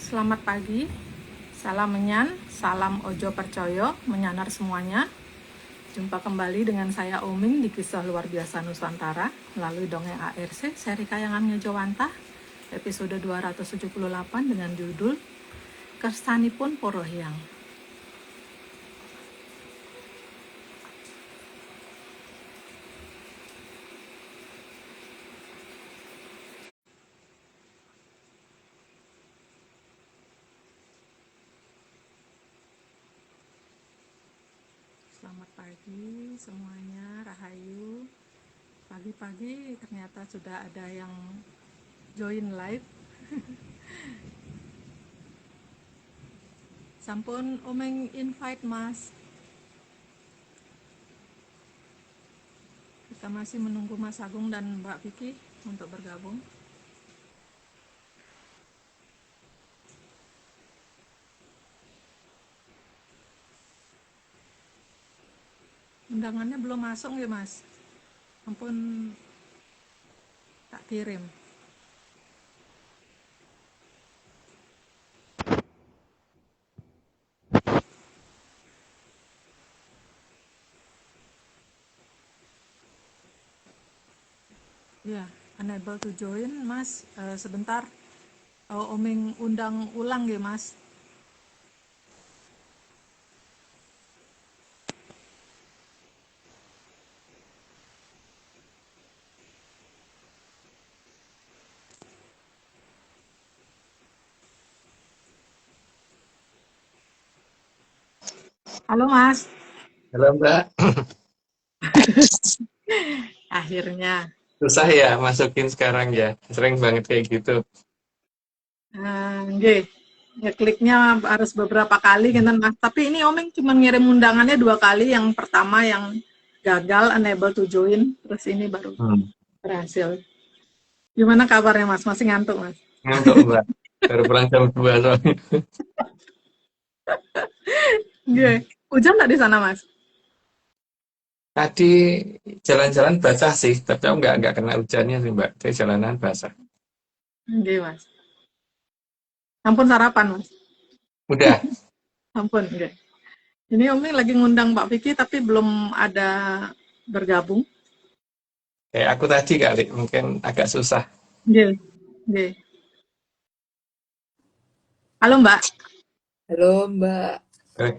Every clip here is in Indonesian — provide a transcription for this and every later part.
Selamat pagi, salam menyan, salam ojo percoyo, menyanar semuanya. Jumpa kembali dengan saya Oming di Kisah Luar Biasa Nusantara melalui dongeng ARC seri Kayangan Ngejowantah episode 278 dengan judul Kersanipun Porohyang. Selamat pagi semuanya, Rahayu. Pagi-pagi ternyata sudah ada yang join live. Sampun Omeng invite Mas. Kita masih menunggu Mas Agung dan Mbak Vicky untuk bergabung. Undangannya belum masuk ya Mas. Ampun tak kirim. Ya, unable to join Mas. Sebentar. Omeng undang ulang ya Mas. Halo Mas. Halo Mbak, Akhirnya. susah ya masukin sekarang ya, sering banget kayak gitu. Nggih. Ya kliknya harus beberapa kali gitu Mas. Tapi ini Omeng cuma ngirim undangannya 2 kali. Yang pertama yang gagal unable to join, terus ini baru Hmm. berhasil. Gimana kabarnya Mas? Masih ngantuk Mas? Ngantuk Mbak, baru pulang jam 2 soalnya. Nggih. Hujan nggak di sana Mas? Tadi jalan-jalan basah sih, tapi aku nggak kena hujannya sih Mbak, jadi jalanan basah. Nggih Mas. Ampun sarapan Mas. Udah, Ampun, nggih. Ini Omeng lagi ngundang Mbak Vicky tapi belum ada bergabung. kayak aku tadi kali, mungkin agak susah. Nggih. Nggih. Halo Mbak. Halo Mbak. Eh,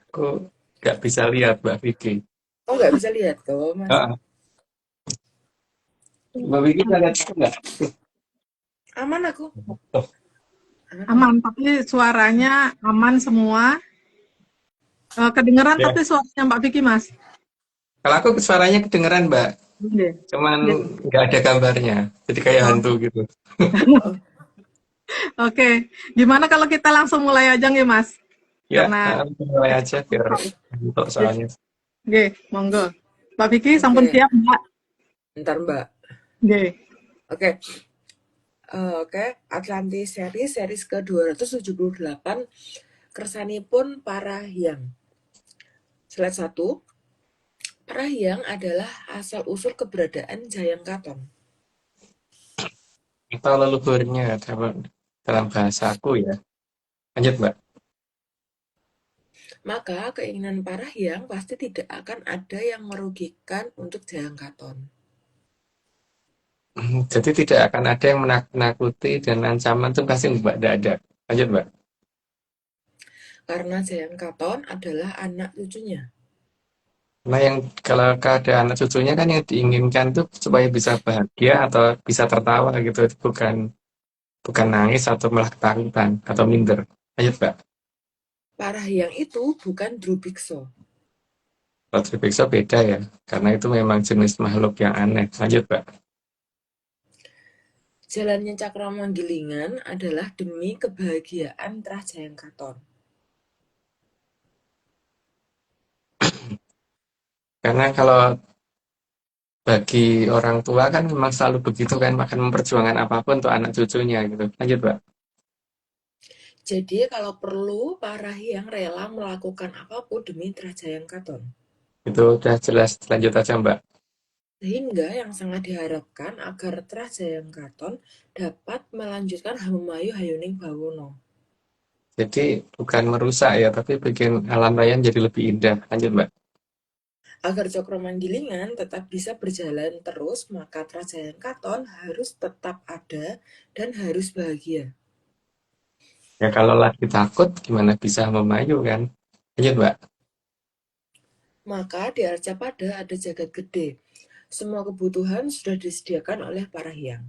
Aku nggak bisa lihat Mbak Vicky. Oh nggak bisa lihat kok Mas. Ah, Mbak Vicky bisa lihat aku nggak? Aman aku. Oh, Aman, tapi suaranya aman semua. Kedengeran ya. tapi suaranya Mbak Vicky Mas. Kalau aku suaranya kedengeran Mbak, Nggih. cuman Nggih. nggak ada gambarnya, jadi kayak Oh, hantu gitu. Oh, oke. Gimana kalau kita langsung mulai aja nggih Mas? Ya, Karena mulai aja biar hantu soalnya. nggih, monggo. Mbak Vicky sampun oke. siap, Mbak? Ntar Mbak. Nggih. Oke. Oke. Atlantis series ke 278. Kersanipun Parahyang. Slide 1. Parahyang adalah asal-usul keberadaan Jayang Katon. Atau leluhurnya dalam bahasaku ya. Lanjut Mbak. Maka keinginan Parahyang pasti tidak akan ada yang merugikan untuk Jayang Katon. Jadi tidak akan ada yang menakut-nakuti dan ancaman itu pasti Mbak tidak ada. Lanjut Mbak. Karena Jayang Katon adalah anak cucunya. Nah yang kalau ada anak cucunya kan yang diinginkan tuh supaya bisa bahagia atau bisa tertawa gitu. Bukan nangis atau malah ketakutan atau minder. Lanjut Mbak. Parahyang itu bukan Drubiksa. Kalau Tripexo beda ya. Karena itu memang jenis makhluk yang aneh. Lanjut Mbak. Jalannya Cakramanggilingan adalah demi kebahagiaan Trajayang Katon. Karena kalau bagi orang tua kan memang selalu begitu kan, akan memperjuangkan apapun untuk anak cucunya gitu. Lanjut Mbak. Jadi kalau perlu, Parahyang rela melakukan apapun demi Trajayang Katon. Itu udah jelas. Lanjut aja Mbak. Sehingga yang sangat diharapkan agar Trajayang Katon dapat melanjutkan Hamemayu Hayuning Bawono. Jadi bukan merusak ya, tapi bikin alam raya jadi lebih indah. Lanjut, Mbak. Agar Cokro Manggilingan tetap bisa berjalan terus, maka Trajaya Katon harus tetap ada dan harus bahagia. Ya kalau lagi takut, gimana bisa memayu kan? Lanjut, Mbak. Maka di Arcapada ada jagat gede. Semua kebutuhan sudah disediakan oleh para hyang.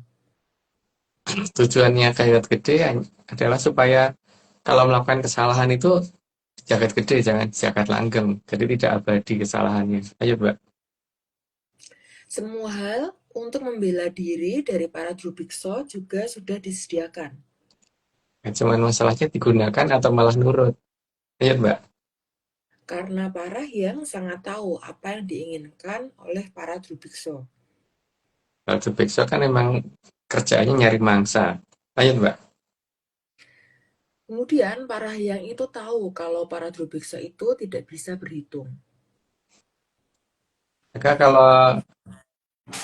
Tujuannya Kayat Gede adalah supaya kalau melakukan kesalahan itu jagat gede, jangan jagat langgeng. Jadi tidak abadi kesalahannya. Ayo, Mbak. Semua hal untuk membela diri dari para Drubikso juga sudah disediakan. Ya, cuman masalahnya digunakan atau malah nurut. Ayo, Mbak. Karena para hyang sangat tahu apa yang diinginkan oleh para Drubikso. Kalau Bekso kan emang kerjaannya nyari mangsa. Ayo, Mbak. Kemudian para hyang itu tahu kalau para Drubikso itu tidak bisa berhitung. Maka kalau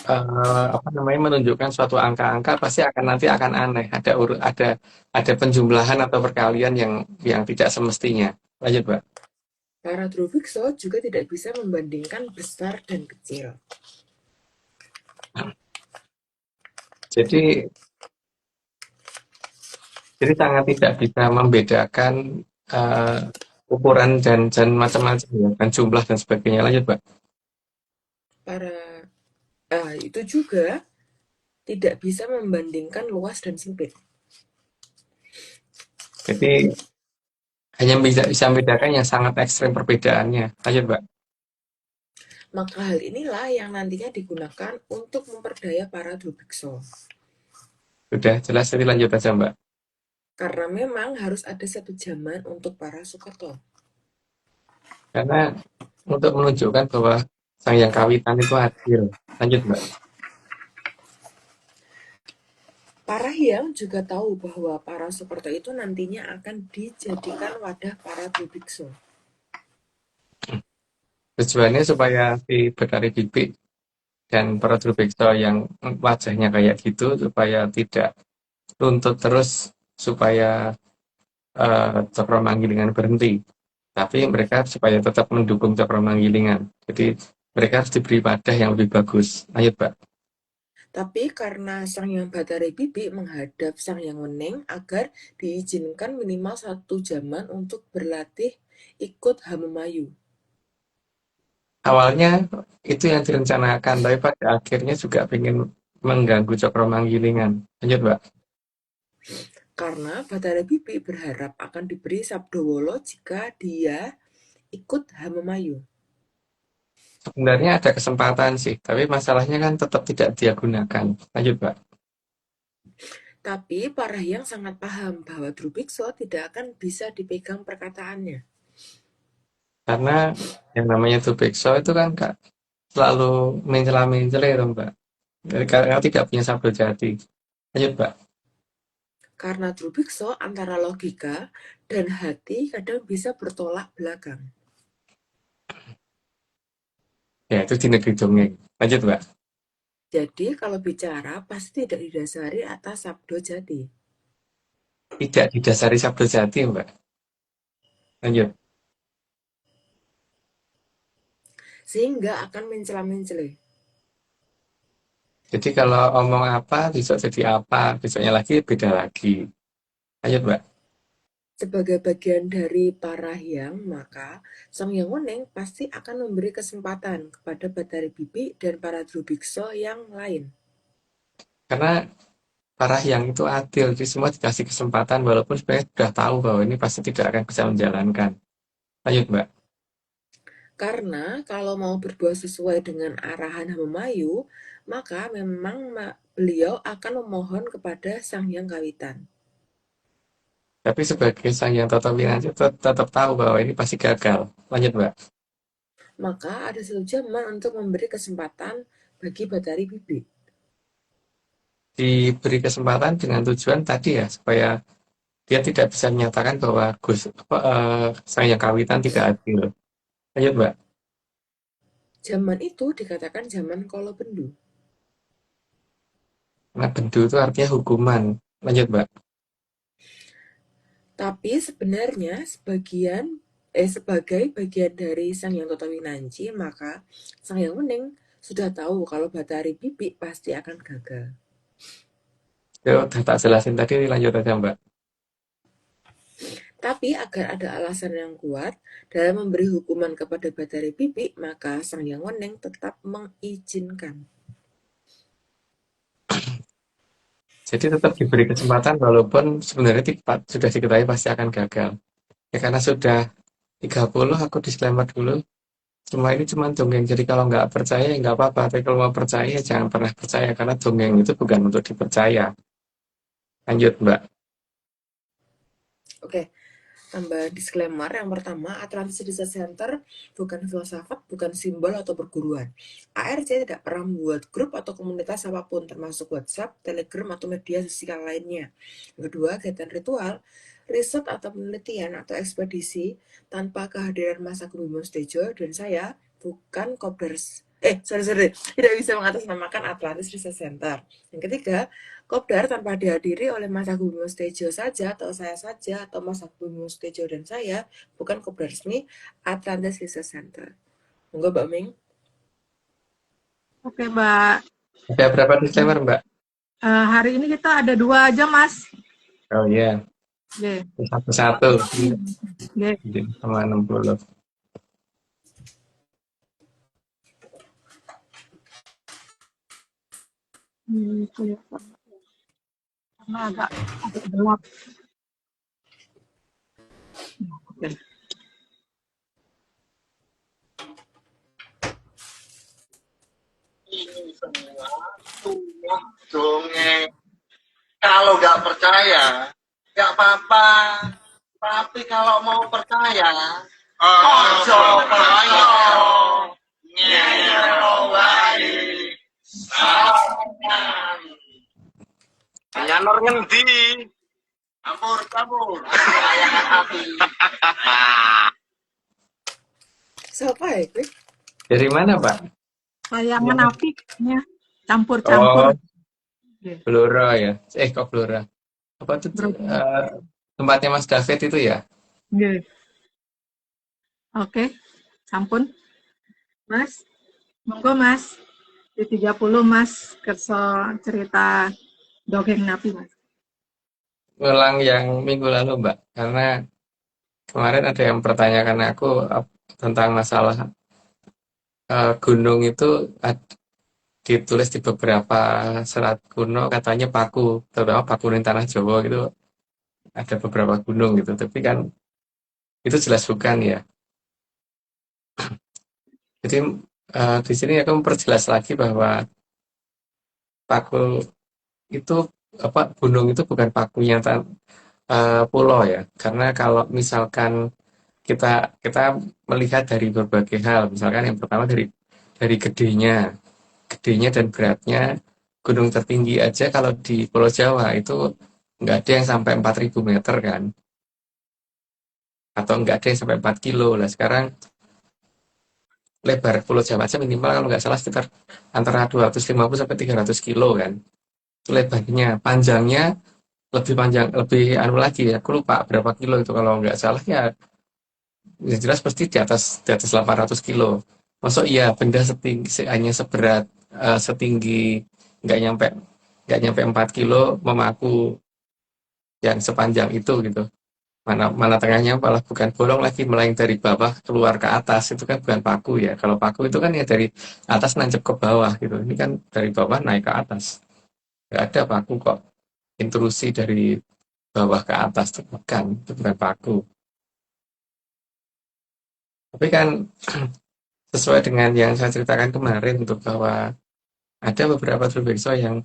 apa namanya menunjukkan suatu angka-angka pasti akan nanti akan aneh. Ada penjumlahan atau perkalian yang tidak semestinya. Lanjut, Mbak. Para Drubikso juga tidak bisa membandingkan besar dan kecil. Jadi Jadi sangat tidak bisa membedakan eh, ukuran dan macam-macam ya, dan jumlah dan sebagainya. Lanjut, Pak. Para itu juga tidak bisa membandingkan luas dan sempit. Jadi hanya bisa membedakan yang sangat ekstrem perbedaannya. Lanjut, Pak. Maka hal inilah yang nantinya digunakan untuk memperdaya para Drubikso. Sudah jelas, jadi lanjut aja, Mbak. Karena memang harus ada satu zaman untuk para Sukerto. Karena untuk menunjukkan bahwa sang yang kawitan itu adil. Lanjut, Mbak. Para hyang juga tahu bahwa para Sukerto itu nantinya akan dijadikan wadah para Drubikso. Tujuannya supaya si Betari Bibi dan para Drubeksa yang wajahnya kayak gitu supaya tidak tuntut terus supaya Cokro berhenti. Tapi mereka supaya tetap mendukung Cokro. Jadi mereka harus diberi wadah yang lebih bagus. Ayo, Pak. Tapi karena Sang Hyang Batara Bibi menghadap Sang Hyang Weneng agar diizinkan minimal 1 zaman untuk berlatih ikut Hamemayu. Awalnya itu yang direncanakan, tapi pada akhirnya juga ingin mengganggu Cokro. Lanjut, Pak. Karena Batara Bibi berharap akan diberi Sabdowolo jika dia ikut Hamemayu. Sebenarnya ada kesempatan sih, tapi masalahnya kan tetap tidak dia gunakan. Lanjut, Pak. Tapi para hyang sangat paham bahwa Drubikso tidak akan bisa dipegang perkataannya. Karena yang namanya Tubekso itu kan Kak, selalu mencela-mencela ya, Mbak. Karena tidak punya sabdo jati. Lanjut, Pak. Karena Drubikso antara logika dan hati kadang bisa bertolak belakang. Ya, itu di negeri dongeng. Lanjut, Pak. Jadi kalau bicara pasti tidak didasari atas sabdo jati. Tidak didasari sabdo jati, Mbak. Lanjut. Sehingga akan mencela-mencela. Jadi kalau omong apa, besok jadi apa, besoknya lagi beda lagi. Lanjut, Mbak. Sebagai bagian dari para hyang, maka Sang Hyang Weneng pasti akan memberi kesempatan kepada Batari Bibi dan para Drubikso yang lain. Karena para yang itu adil, jadi semua dikasih kesempatan walaupun sebenarnya sudah tahu bahwa ini pasti tidak akan bisa menjalankan. Lanjut, Mbak. Karena kalau mau berbuat sesuai dengan arahan Hamemayu, maka memang beliau akan memohon kepada Sang Hyang Kawitan. Tapi sebagai sang yang tetap Winanti tetap tahu bahwa ini pasti gagal. Lanjut, Mbak. Maka ada 1 zaman untuk memberi kesempatan bagi Batari Bibi. Diberi kesempatan dengan tujuan tadi ya, supaya dia tidak bisa menyatakan bahwa sang yang kawitan tidak adil. Lanjut, Mbak. Zaman itu dikatakan zaman Kolobendu. Karena bendu itu artinya hukuman. Lanjut, Mbak. Tapi sebenarnya sebagai bagian dari Sang Hyang Totowinanci, maka Sang Hyang Wening sudah tahu kalau Bathari Bibi pasti akan gagal. Ya udah tak jelasin tadi, lanjut aja Mbak. Tapi agar ada alasan yang kuat dalam memberi hukuman kepada Bathari Bibi, maka Sang Hyang Wening tetap mengizinkan. Jadi tetap diberi kesempatan walaupun sebenarnya sudah diketahui pasti akan gagal. Ya karena sudah 30 aku disclaimer dulu. Semua ini cuma dongeng. Jadi kalau nggak percaya ya nggak apa-apa. Tapi kalau mau percaya ya jangan pernah percaya karena dongeng itu bukan untuk dipercaya. Lanjut Mbak. Oke, tambah disclaimer yang pertama, Atlantis Research Center bukan filsafat, bukan simbol atau perguruan. ARC tidak pernah membuat grup atau komunitas apapun, termasuk WhatsApp, Telegram, atau media sosial lainnya. Yang kedua, kegiatan ritual, riset atau penelitian atau ekspedisi tanpa kehadiran Mas Agung Bimo Sudjojo dan saya bukan Kopdars. Tidak bisa mengatasnamakan Atlantis Research Center. Yang ketiga, Kopdar tanpa dihadiri oleh Mas Agung Bimo Sudjojo saja atau saya saja atau Mas Agung Bimo Sudjojo dan saya bukan Kopdar resmi Atlantis Research Center. Monggo Mbak Ming. Oke, Mbak. Ada berapa disclaimer Mbak? Hari ini kita ada 2 aja, Mas. Oh iya. Oke. Satu-satu. Oke. Sama 60. Kelihatan. Karena agak gelap. Oke. Ini semua dongeng. Kalau nggak percaya, nggak apa-apa. Tapi kalau mau percaya, ojo percaya. Nyero wae. Salam. Nyanor ngendi? Campur. Layangan api. Siapa ya, Quick? Dari mana Pak? Layangan api ya. Oh, Campur-campur. Oke. Blora ya. Kok Blora? Apa tuh? Tempatnya Mas David itu ya? Oke. Oke. Sampun. Mas. Monggo Mas. Di 30 Mas kerso cerita dongeng napi Mas. Ngulang yang minggu lalu Mbak. Karena kemarin ada yang pertanyakan aku tentang masalah gunung itu ditulis di beberapa serat kuno katanya Paku, terutama Pakuning Tanah Jawa gitu ada beberapa gunung gitu. Tapi kan itu jelas bukan ya. Jadi di sini aku memperjelas lagi bahwa Paku itu gunung itu bukan pakunya pulau ya. Karena kalau misalkan kita melihat dari berbagai hal, misalkan yang pertama dari gedenya dan beratnya gunung tertinggi aja kalau di Pulau Jawa itu nggak ada yang sampai 4.000 meter kan, atau nggak ada yang sampai 4 kilo lah. Sekarang lebar Pulau Jawa aja minimal kalau nggak salah sekitar antara 250 sampai 300 kilo kan, itu lebarnya. Panjangnya lebih panjang, lebih anu lagi ya, aku lupa berapa kilo itu, kalau nggak salah ya jelas pasti di atas 800 kilo. Masuk iya benda hanya seberat setinggi nggak nyampe nggak nyampe 4 kilo memaku yang sepanjang itu gitu. Mana tengahnya malah bukan bolong lagi, melaing dari bawah keluar ke atas, itu kan bukan paku ya. Kalau paku itu kan ya dari atas nancep ke bawah gitu. Ini kan dari bawah naik ke atas. Nggak ada paku kok intrusi dari bawah ke atas, itu bukan paku. Tapi kan sesuai dengan yang saya ceritakan kemarin untuk bahwa ada beberapa trubekso yang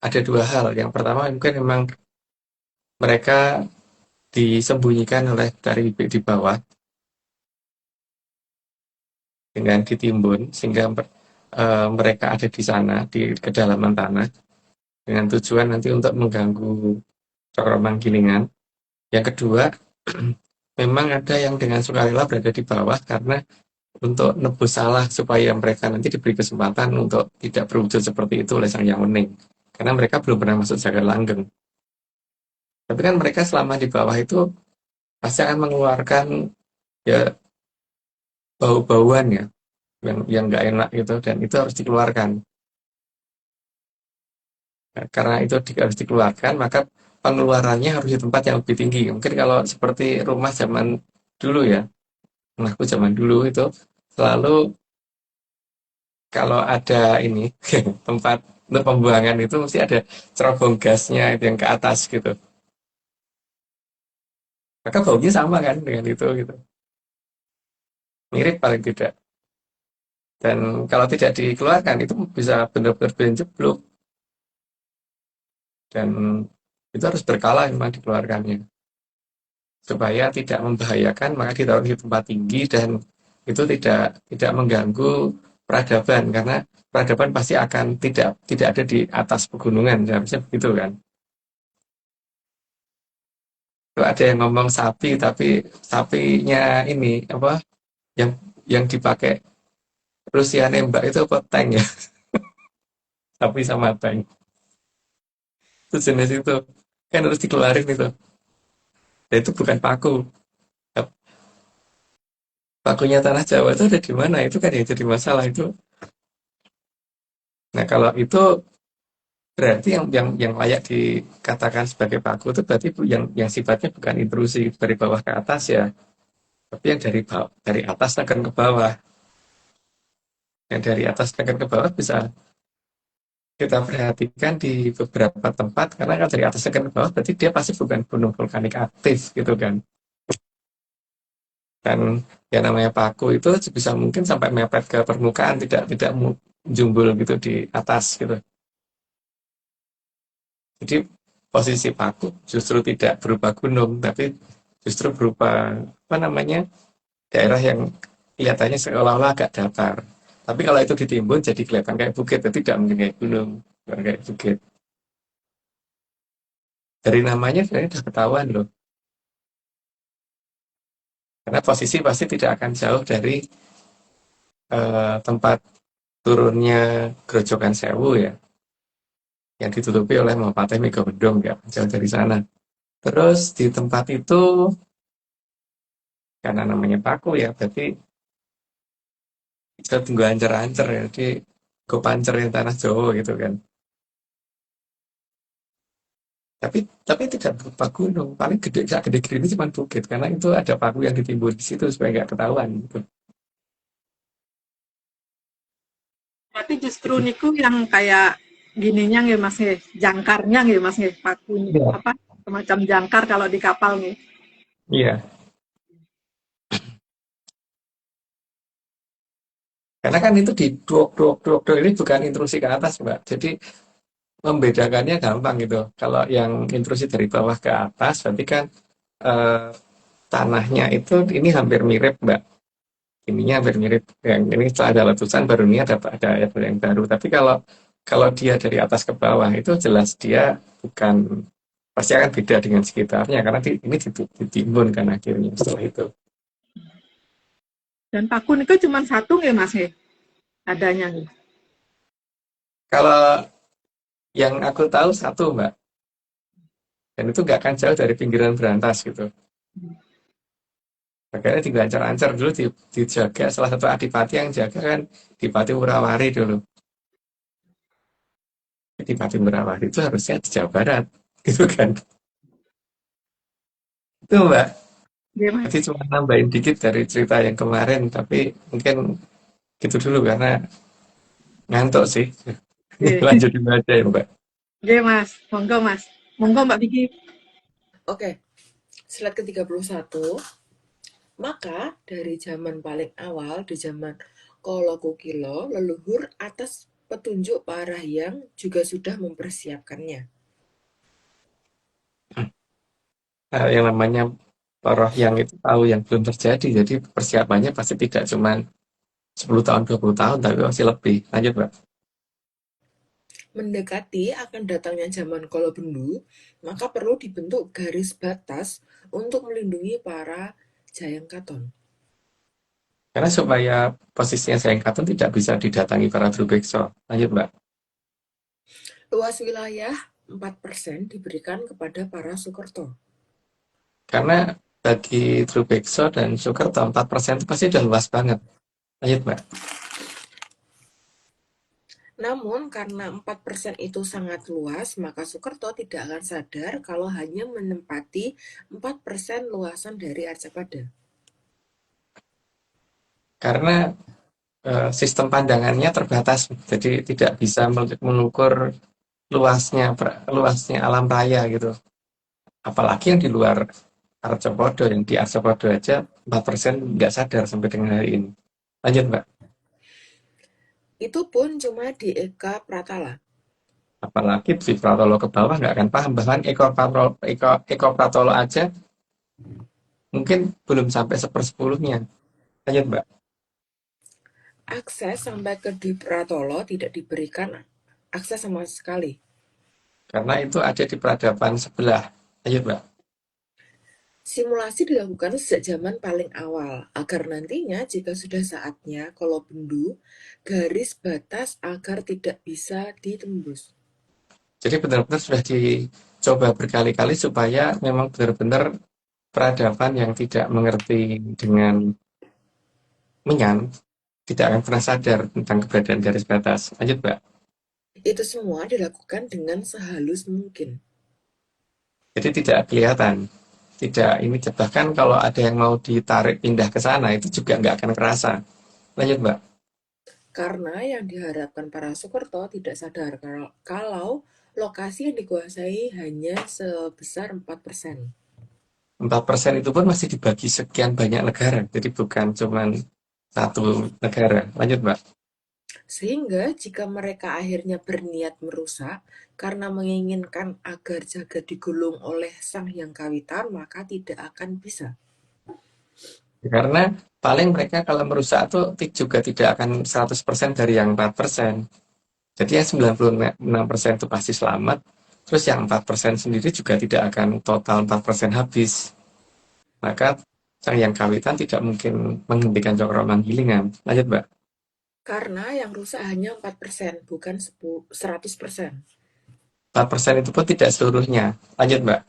ada 2 hal. Yang pertama mungkin memang mereka disembunyikan oleh dari bibit di bawah dengan ditimbun sehingga mereka ada di sana di kedalaman tanah dengan tujuan nanti untuk mengganggu cokroman gilingan. Yang kedua, memang ada yang dengan sukarela berada di bawah karena untuk nebus salah supaya mereka nanti diberi kesempatan untuk tidak berwujud seperti itu oleh Sang Hyang Wening. Karena mereka belum pernah masuk Jagat Langgeng. Tapi kan mereka selama di bawah itu pasti akan mengeluarkan ya bau-bauan ya, yang nggak enak gitu, dan itu harus dikeluarkan. Nah, karena itu harus dikeluarkan, maka pengeluarannya harus di tempat yang lebih tinggi. Mungkin kalau seperti rumah zaman dulu ya, rumahku zaman dulu itu selalu kalau ada ini tempat untuk pembuangan itu mesti ada cerobong gasnya itu yang ke atas gitu. Maka baunya sama kan dengan itu gitu. Mirip paling tidak. Dan kalau tidak dikeluarkan itu bisa benar-benar benjeblok, dan itu harus berkala memang dikeluarkannya supaya tidak membahayakan, maka ditaruh di tempat tinggi dan itu tidak mengganggu peradaban, karena peradaban pasti akan tidak ada di atas pegunungan, seharusnya begitu kan. Kalau ada yang ngomong sapi tapi sapinya ini apa yang dipakai Rusia nembak itu apa, tank ya. Sapi sama tank itu jenis itu kan harus dikeluarin itu. Dan itu bukan paku. Pakunya tanah Jawa itu ada di mana? Itu kan yang jadi masalah itu. Nah, kalau itu berarti yang layak dikatakan sebagai paku itu berarti yang sifatnya bukan intrusi dari bawah ke atas ya, tapi yang dari atas akan ke bawah. Yang dari atas akan ke bawah bisa kita perhatikan di beberapa tempat, karena kan dari atas akan ke bawah berarti dia pasti bukan gunung vulkanik aktif gitu kan. Dan yang namanya paku itu bisa mungkin sampai mepet ke permukaan, tidak jumbul gitu di atas gitu. Jadi posisi paku justru tidak berupa gunung, tapi justru berupa apa namanya, daerah yang kelihatannya seolah-olah agak datar. Tapi kalau itu ditimbun jadi kelihatan kayak bukit, itu tidak mungkin kayak gunung, bukan kayak bukit. Dari namanya sebenarnya sudah ketahuan loh, karena posisi pasti tidak akan jauh dari tempat turunnya Grojogan Sewu ya, yang ditutupi oleh Mapateh Megabendung ya, jauh dari sana. Terus di tempat itu karena namanya paku ya, berarti kita tunggu ancer-ancer ya, jadi go pancerin tanah Jawa gitu kan. Tapi tidak berupa gunung, paling gede-gede ini cuma bukit, karena itu ada paku yang ditimbun di situ supaya nggak ketahuan gitu. Berarti justru niku yang kayak gininya nggih Mas nggih, jangkarnya nggih Mas nggih, paku Iya. apa semacam jangkar kalau di kapal nggih. Iya, karena kan itu di dok ini bukan intrusi ke atas Mbak, jadi membedakannya gampang gitu. Kalau yang intrusi dari bawah ke atas berarti kan eh, tanahnya itu ini hampir mirip Mbak, ininya hampir mirip. Yang ini setelah ada letusan baru ini ada yang baru. Tapi kalau dia dari atas ke bawah itu jelas dia bukan, pasti akan beda dengan sekitarnya karena ini ditimbun kan akhirnya setelah itu. Dan paku niku cuma satu nggih Mas nggih, adanya nggih. Kalau yang aku tahu satu Mbak, dan itu nggak akan jauh dari pinggiran Berantas gitu. Makanya tinggal ancar-ancar dulu dijaga, salah satu adipati yang jaga kan Adipati Wurawari dulu. Adipati Wurawari itu harusnya di Jawa Barat gitu kan. Itu Mbak, Nggih Mas. jadi cuma nambahin dikit dari cerita yang kemarin, tapi mungkin gitu dulu karena ngantuk sih. Nggih. Lanjutin aja ya Mbak. Nggih Mas, monggo Mas. Monggo Mbak Vicky. Oke, slide ke-31. Maka dari zaman paling awal, di zaman Kolo Kukilo, leluhur atas petunjuk para hyang juga sudah mempersiapkannya. Yang namanya Roh yang itu tahu yang belum terjadi, jadi persiapannya pasti tidak cuma 10 tahun, 20 tahun, tapi masih lebih. Lanjut Mbak. Mendekati akan datangnya zaman Kolobendu, maka perlu dibentuk garis batas untuk melindungi para Jayang Katon. Karena supaya posisinya Jayang Katon tidak bisa didatangi para Drubeksa. Lanjut Mbak. Luas wilayah 4% diberikan kepada para Sukerto. Karena bagi Drubekso dan Sukerto 4% itu pasti udah luas banget. Lanjut, Mbak. Namun karena 4% itu sangat luas, maka Sukerto tidak akan sadar kalau hanya menempati 4% luasan dari Arcapada. Karena sistem pandangannya terbatas, jadi tidak bisa mengukur luasnya alam raya gitu. Apalagi yang di luar Arcopodo, yang di Arcopodo aja 4% nggak sadar sampai dengan hari ini. Lanjut, Mbak. Itu pun cuma di Eka Pratala. Apalagi di Pratolo ke bawah nggak akan paham. Bahkan Eko Pratolo aja mungkin belum sampai 1/10-nya. Lanjut, Mbak. Akses sampai ke di Pratolo tidak diberikan akses sama sekali. Karena itu ada di peradaban sebelah. Lanjut, Mbak. Simulasi dilakukan sejak zaman paling awal, agar nantinya jika sudah saatnya Kolobendu, garis batas agar tidak bisa ditembus. Jadi benar-benar sudah dicoba berkali-kali supaya memang benar-benar peradaban yang tidak mengerti dengan menyan tidak akan pernah sadar tentang keberadaan garis batas. Lanjut, Mbak. Itu semua dilakukan dengan sehalus mungkin. Jadi tidak kelihatan. Tidak ini bahkan kalau ada yang mau ditarik pindah ke sana itu juga nggak akan kerasa. Lanjut, Mbak. Karena yang diharapkan para Sukerto tidak sadar kalau lokasi yang dikuasai hanya sebesar 4%. 4% itu pun masih dibagi sekian banyak negara. Jadi bukan cuma satu negara. Lanjut, Mbak. Sehingga jika mereka akhirnya berniat merusak karena menginginkan agar jagat digulung oleh Sang Hyang Kawitan, maka tidak akan bisa. Karena paling mereka kalau merusak itu juga tidak akan 100% dari yang 4%. Jadi yang 96% itu pasti selamat. Terus yang 4% sendiri juga tidak akan total 4% habis. Maka Sang Hyang Kawitan tidak mungkin menghentikan Cokro Manggilingan. Lanjut, Mbak. Karena yang rusak hanya 4%, bukan 100%. 4% itu pun tidak seluruhnya. Lanjut, Mbak.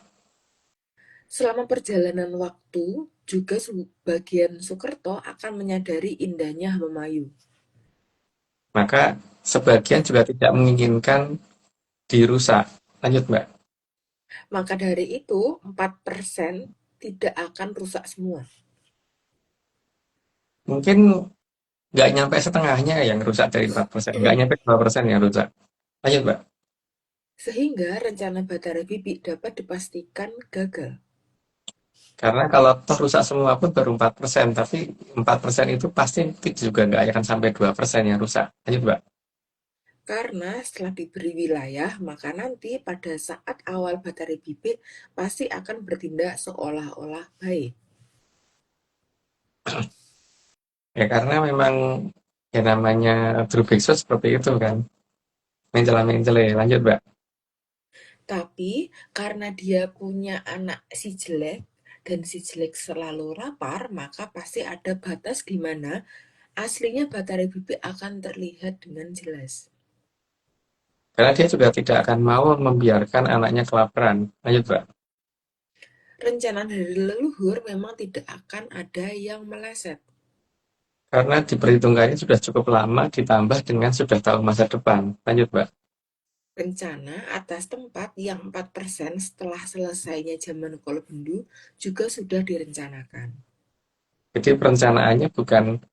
Selama perjalanan waktu, juga sebagian Sukerto akan menyadari indahnya Memayu. Maka sebagian juga tidak menginginkan dirusak. Lanjut, Mbak. Maka dari itu, 4% tidak akan rusak semua. Mungkin nggak nyampe setengahnya yang rusak dari 4%. Nggak nyampe 2% yang rusak. Lanjut, Mbak. Sehingga rencana Batara Bibik dapat dipastikan gagal. Karena kalau toh rusak semua pun baru 4%, tapi 4% itu pasti juga nggak akan sampai 2% yang rusak. Lanjut, Mbak. Karena setelah diberi wilayah, maka nanti pada saat awal Batara Bibik pasti akan bertindak seolah-olah baik. Ya karena memang ya namanya Drubekso seperti itu kan. Mencela-mencele. Lanjut, Mbak. Tapi karena dia punya anak si jelek, dan si jelek selalu lapar, maka pasti ada batas di mana aslinya Batara Bibik akan terlihat dengan jelas. Karena dia juga tidak akan mau membiarkan anaknya kelaparan. Lanjut, Mbak. Rencana dari leluhur memang tidak akan ada yang meleset. Karena diperhitungkannya sudah cukup lama ditambah dengan sudah tahu masa depan. Lanjut, Mbak. Rencana atas tempat yang 4% setelah selesainya zaman Kolobendu juga sudah direncanakan. Jadi perencanaannya bukan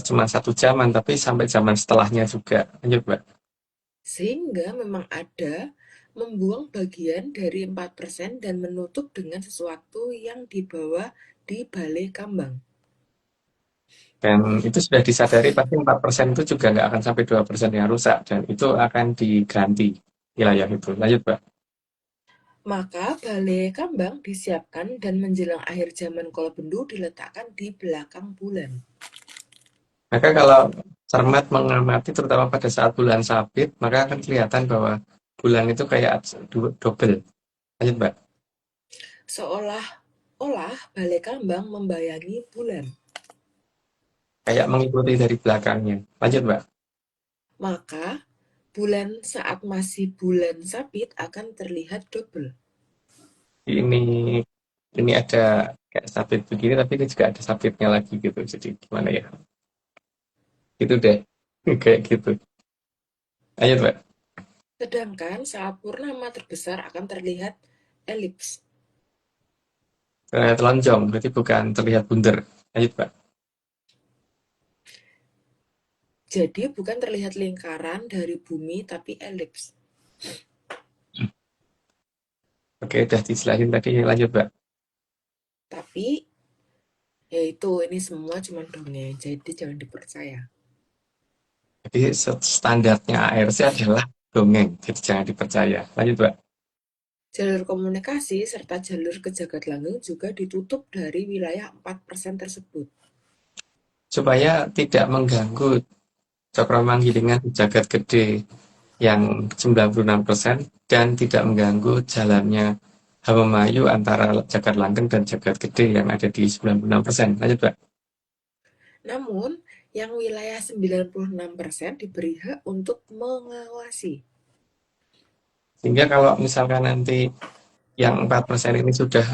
cuma satu zaman, tapi sampai zaman setelahnya juga. Lanjut, Mbak. Sehingga memang ada membuang bagian dari 4% dan menutup dengan sesuatu yang dibawa di Balai Kambang. Dan itu sudah disadari pasti 4% itu juga nggak akan sampai 2% yang rusak. Dan itu akan diganti wilayah itu. Lanjut, Mbak. Maka Balai Kambang disiapkan dan menjelang akhir zaman Kolobendu diletakkan di belakang bulan. Maka kalau cermat mengamati terutama pada saat bulan sabit, maka akan kelihatan bahwa bulan itu kayak double. Lanjut, Mbak. Seolah-olah Balai Kambang membayangi bulan. Kayak mengikuti dari belakangnya. Lanjut, Mbak. Maka Bulan saat masih bulan sabit akan terlihat double. Ini ada kayak sabit begini, tapi ini juga ada sabitnya lagi gitu. Jadi gimana ya? Itu deh. Kayak gitu. Ayo, Mbak. Sedangkan saat purnama terbesar akan terlihat elips. Terlihat lonjong, berarti bukan terlihat bundar. Ayo, Mbak. Jadi bukan terlihat lingkaran dari bumi tapi elips. Oke, udah dijelasin tadi. Lanjut, Mbak. Tapi yaitu ini semua cuma dongeng, jadi jangan dipercaya. Jadi standarnya ARC adalah dongeng, jadi jangan dipercaya. Lanjut, Mbak. Jalur komunikasi serta jalur ke jagat langgeng juga ditutup dari wilayah 4% tersebut. Supaya tidak mengganggu cakrawala jagat gede yang 96% dan tidak mengganggu jalannya Hamamayu antara jagat langgeng dan jagat gede yang ada di 96%. Lanjut, Mbak. Namun, yang wilayah 96% diberi hak untuk mengawasi. Sehingga kalau misalkan nanti yang 4% ini sudah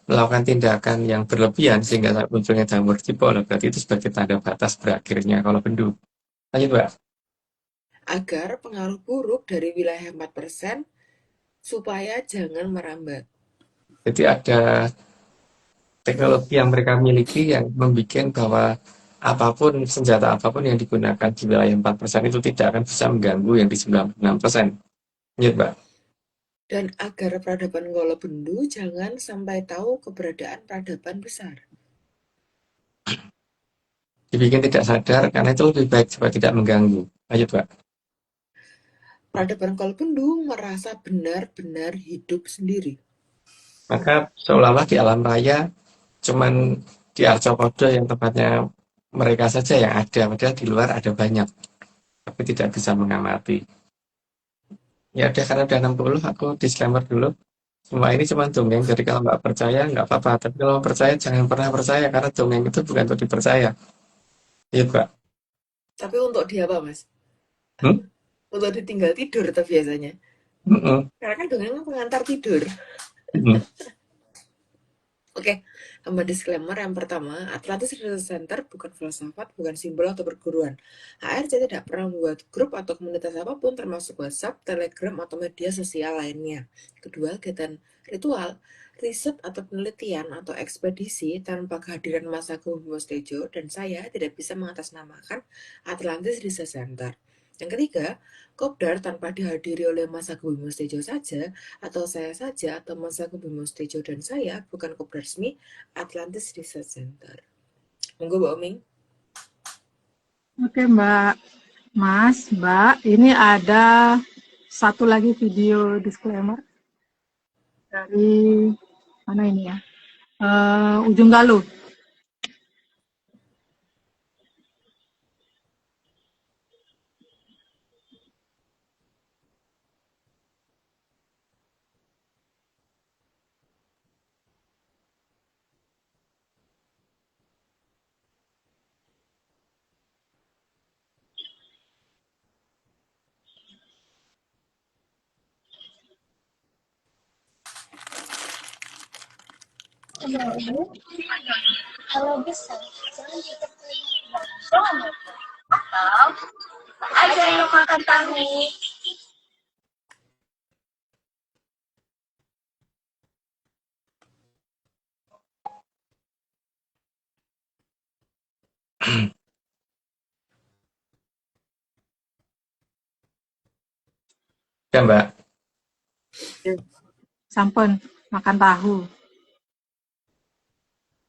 melakukan tindakan yang berlebihan sehingga munculnya jamur cipol, berarti itu sebagai tanda batas berakhirnya kalau bendu. Lanjut, Mbak. Agar pengaruh buruk dari wilayah 4% supaya jangan merambat. Jadi ada teknologi yang mereka miliki yang membuat bahwa apapun, senjata apapun yang digunakan di wilayah 4% itu tidak akan bisa mengganggu yang di 96%. Lanjut, Mbak. Dan agar peradaban Ngolobendu jangan sampai tahu keberadaan peradaban besar. Dibikin tidak sadar karena itu lebih baik supaya tidak mengganggu. Lanjut, Mbak. Peradaban Ngolobendu merasa benar-benar hidup sendiri. Maka seolah-olah di alam raya cuman di Arcopodo yang tempatnya mereka saja yang ada, padahal di luar ada banyak, tapi tidak bisa mengamati. Ya udah, karena udah 60, aku disclaimer dulu. Semua ini cuma dongeng, jadi kalau nggak percaya nggak apa-apa. Tapi kalau percaya jangan pernah percaya, karena dongeng itu bukan untuk dipercaya. Iya, Pak. Tapi untuk dia apa, Mas? Hmm? Untuk ditinggal tidur tuh biasanya. Mm-mm. Karena kan dongeng pengantar tidur. Mm-mm. Oke, tambah disclaimer yang pertama, Atlantis Research Center bukan filsafat, bukan simbol atau perguruan. HRC tidak pernah membuat grup atau komunitas apapun termasuk WhatsApp, Telegram, atau media sosial lainnya. Kedua, kegiatan ritual, riset atau penelitian atau ekspedisi tanpa kehadiran Mas Agung Bimo Tejo dan saya tidak bisa mengatasnamakan Atlantis Research Center. Yang ketiga, Kopdar tanpa dihadiri oleh Mas Agung Bimo Tejo saja atau saya saja atau Mas Agung Bimo Tejo dan saya bukan Kopdar resmi Atlantis Research Center. Monggo Mbak Oming. Oke Mbak, Mas, Mbak, ini ada satu lagi video disclaimer dari mana ini ya? Ujung Galuh. Kalau bisa, jangan dipercaya atau aja yang makan tahu. Ya, Mbak. Sampun makan tahu.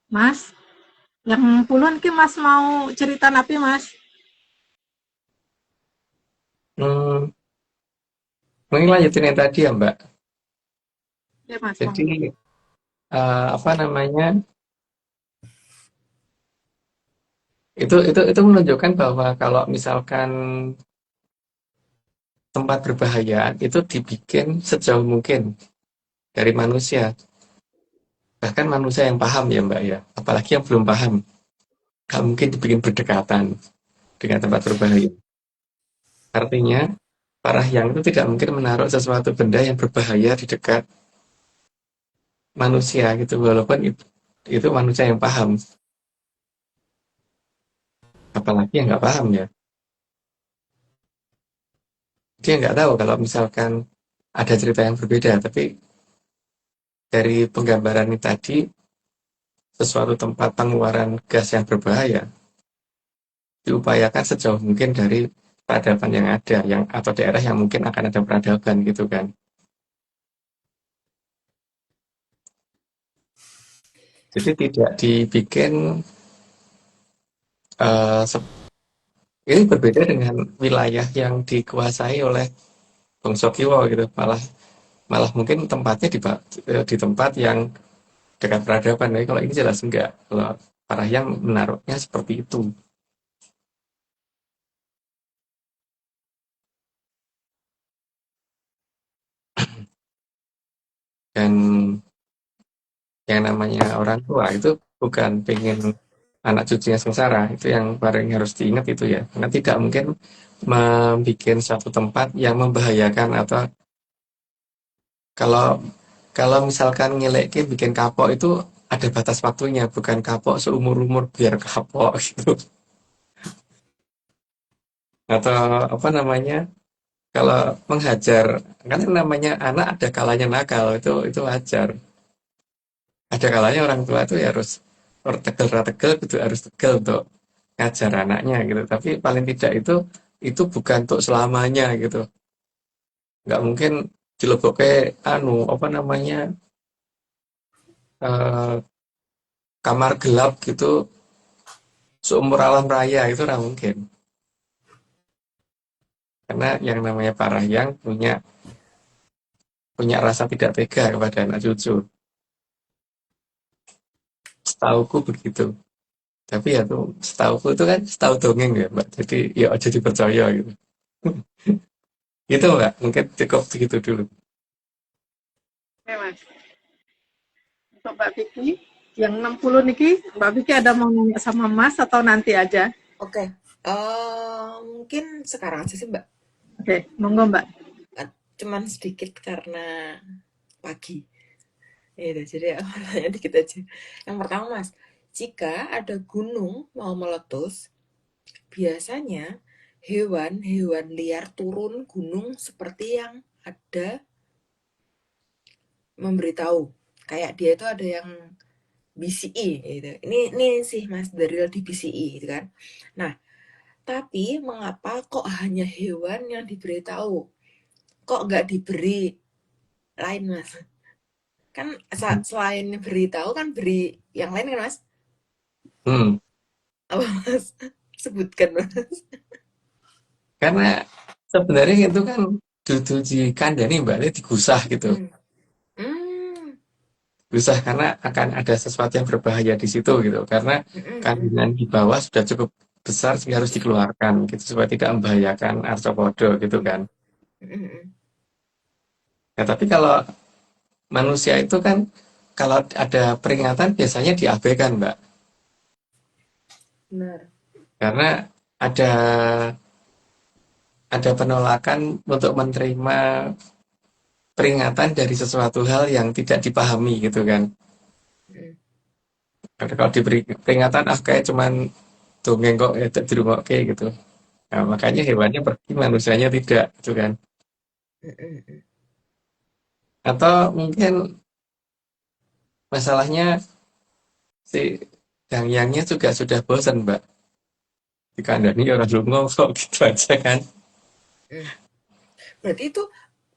Mas, yang puluhan ki Mas mau cerita napi Mas? Mungkin lanjutin yang tadi ya, Mbak. Ya Mas. Jadi apa namanya? Itu menunjukkan bahwa kalau misalkan tempat berbahaya itu dibikin sejauh mungkin dari manusia. Bahkan manusia yang paham ya, Mbak ya. Apalagi yang belum paham. Nggak mungkin dibikin berdekatan dengan tempat berbahaya. Artinya Parahyang itu tidak mungkin menaruh sesuatu benda yang berbahaya di dekat manusia gitu, walaupun itu manusia yang paham, apalagi yang nggak paham ya. Dia nggak tahu kalau misalkan ada cerita yang berbeda, tapi dari penggambaran ini tadi, sesuatu tempat pengeluaran gas yang berbahaya diupayakan sejauh mungkin dari peradaban yang ada, yang atau daerah yang mungkin akan ada peradaban gitu kan. Jadi tidak dibikin ini berbeda dengan wilayah yang dikuasai oleh Bangsa Kiwa gitu, malah malah mungkin tempatnya di tempat yang dekat peradaban. Tapi kalau ini jelas enggak. Kalau Parahyang menaruhnya seperti itu. Dan yang namanya orang tua itu bukan pengen anak cucunya sengsara. Itu yang paling harus diingat itu ya. Karena tidak mungkin membuat suatu tempat yang membahayakan, atau kalau kalau misalkan ngelekke bikin kapok itu ada batas waktunya, bukan kapok seumur-umur biar kapok gitu. Atau apa namanya? Kalau menghajar, kan namanya anak ada kalanya nakal, itu wajar. Ada kalanya orang tua itu ya harus tegel gitu, harus tegel untuk ngajar anaknya gitu. Tapi paling tidak itu bukan untuk selamanya gitu. Nggak mungkin dilebokke apa namanya, eh, kamar gelap gitu seumur alam raya, itu nggak mungkin. Karena yang namanya Parahyang punya punya rasa tidak tega kepada anak cucu. Setauku begitu. Tapi ya tuh, setauku itu kan setahu dongeng ya Mbak. Jadi ya aja dipercaya gitu. Gitu Mbak, mungkin cukup segitu dulu. Oke, Mas. Untuk Mbak Vicky, yang 60 niki, Mbak Vicky ada mau nanya sama Mas atau nanti aja? Oke, mungkin sekarang aja sih Mbak. Oke, monggo Mbak. Cuman sedikit karena pagi. Ya udah, jadi aku tanya dikit aja. Yang pertama Mas, jika ada gunung mau meletus, biasanya hewan-hewan liar turun gunung seperti yang ada memberitahu. Kayak dia itu ada yang BCI gitu. Ini sih Mas dari di BCI gitu kan. Nah, tapi mengapa kok hanya hewan yang diberitahu? Kok nggak diberi lain Mas? Kan selain beritahu kan beri yang lain kan Mas? Hmm, Apa Mas? Sebutkan Mas. karena sebenarnya itu kan dudu di kandani Mbak, ini digusah gitu. Hmm. Hmm. Gusah karena akan ada sesuatu yang berbahaya di situ gitu. Karena kandungan di bawah sudah cukup besar sehingga harus dikeluarkan gitu supaya tidak membahayakan arthropoda gitu kan. Ya, tapi kalau manusia itu kan kalau ada peringatan biasanya diabaikan, Mbak. Benar. Karena ada ada penolakan untuk menerima peringatan dari sesuatu hal yang tidak dipahami gitu kan. Karena kalau diberi peringatan kayak cuman dongeng kok ya di rumah kayak gitu. Nah, makanya hewannya pergi, manusianya tidak gitu kan. Atau mungkin masalahnya si Dangyangnya juga sudah bosan, Mbak. Dikandani orang lungo kok gitu aja kan. Berarti itu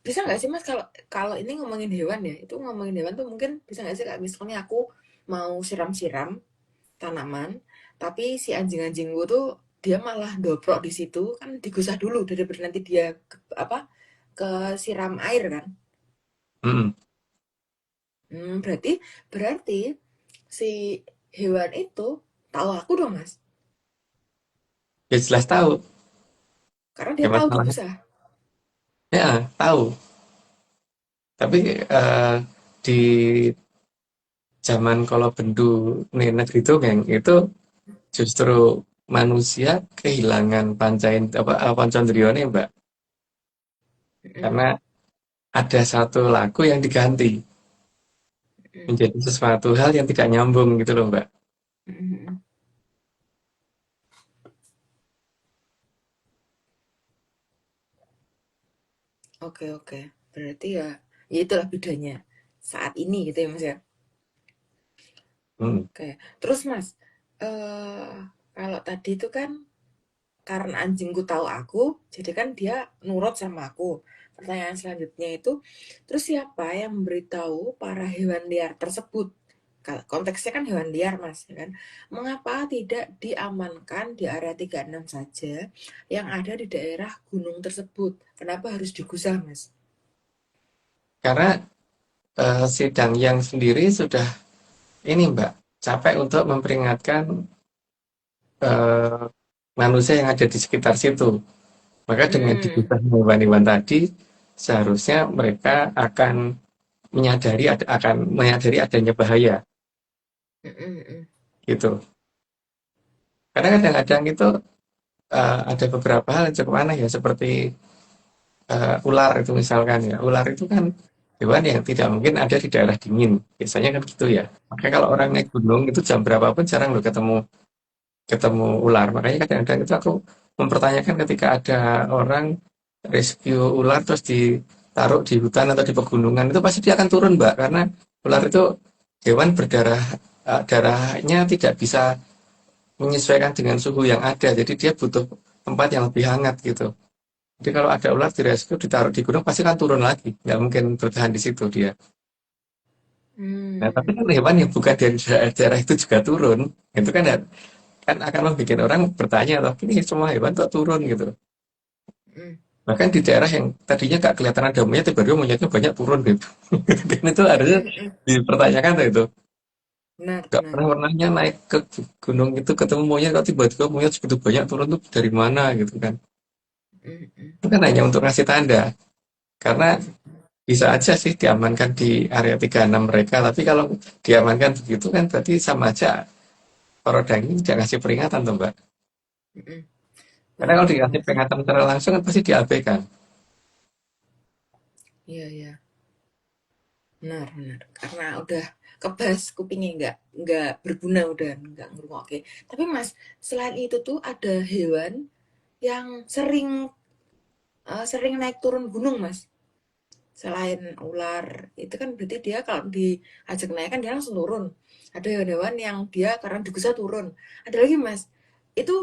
bisa nggak sih Mas kalau kalau ini ngomongin hewan ya, itu ngomongin hewan tuh mungkin bisa nggak sih kayak misalnya aku mau siram-siram tanaman, tapi si anjing-anjing gue tuh dia malah dobrok di situ kan digusah dulu daripada nanti dia ke siram air kan. Hmm. Berarti berarti si hewan itu tahu aku dong Mas, Ya jelas tahu. karena Ya dia tahu masalahnya, digusah. ya tahu. Tapi di zaman kalau bendu nenek itu geng itu justru manusia kehilangan pancandriyane Mbak. Mm-mm. karena ada satu lagu yang diganti Mm-mm. menjadi sesuatu hal yang tidak nyambung gitu loh Mbak. Mm-mm. Oke, oke. Berarti ya itulah bedanya saat ini gitu ya Mas ya. Hmm. Oke. Terus Mas, eh kalau tadi itu kan karena anjingku tahu aku, jadi kan dia nurut sama aku. Pertanyaan selanjutnya itu, terus siapa yang memberitahu para hewan liar tersebut? Konteksnya kan hewan liar, Mas, ya kan? Mengapa tidak diamankan di area 36 saja yang ada di daerah gunung tersebut? Kenapa harus digusah, Mas? Karena si Dangyang sendiri sudah ini Mbak, capek untuk memperingatkan eh, manusia yang ada di sekitar situ. Maka dengan Hmm, digusah hewan-hewan tadi, seharusnya mereka akan menyadari adanya bahaya mm, mm, mm. gitu. Karena kadang-kadang itu ada beberapa hal yang cukup aneh ya, seperti ular itu misalkan ya. Ular itu kan hewan yang tidak mungkin ada di daerah dingin. Biasanya kan gitu ya. Makanya kalau orang naik gunung itu jam berapapun jarang loh ketemu ketemu ular. Makanya kadang-kadang itu aku mempertanyakan ketika ada orang rescue ular terus ditaruh di hutan atau di pegunungan itu pasti dia akan turun, Mbak, karena ular itu hewan berdarah, darahnya tidak bisa menyesuaikan dengan suhu yang ada. Jadi dia butuh tempat yang lebih hangat gitu. Jadi kalau ada ular di rescue ditaruh di gunung pasti kan turun lagi, nggak mungkin bertahan di situ dia. Nah, tapi Hmm, kan hewan yang bukan dari daerah itu juga turun, itu kan akan membuat orang bertanya, loh, ini semua hewan kok turun gitu. mm, Bahkan di daerah yang tadinya nggak kelihatan ada monyet, tiba-tiba monyetnya banyak turun gitu. Kan itu harusnya mm, mm. dipertanyakan tuh itu. Benar, Nggak benar. pernah-pernahnya naik ke gunung itu ketemu monyet, kok tiba-tiba monyet segitu banyak turun tuh dari mana gitu kan. Mm, mm, Itu kan hanya untuk ngasih tanda. Karena mm. bisa aja sih diamankan di area 36 mereka, tapi kalau diamankan begitu kan berarti sama aja Korodang ini tidak ngasih peringatan tuh Mbak. Mm-mm. Karena Wah, kalau benar dikasih banget sih. peringatan secara langsung kan pasti diabaikan. Iya, iya. Benar, benar. Karena udah kebas kupingnya nggak berguna udah nggak ngerungok. Oke. Tapi Mas, selain itu tuh ada hewan yang sering naik turun gunung, Mas. Selain ular, itu kan berarti dia kalau diajak naik kan dia langsung turun. Ada hewan-hewan yang dia karena digusah turun. Ada lagi, Mas. Itu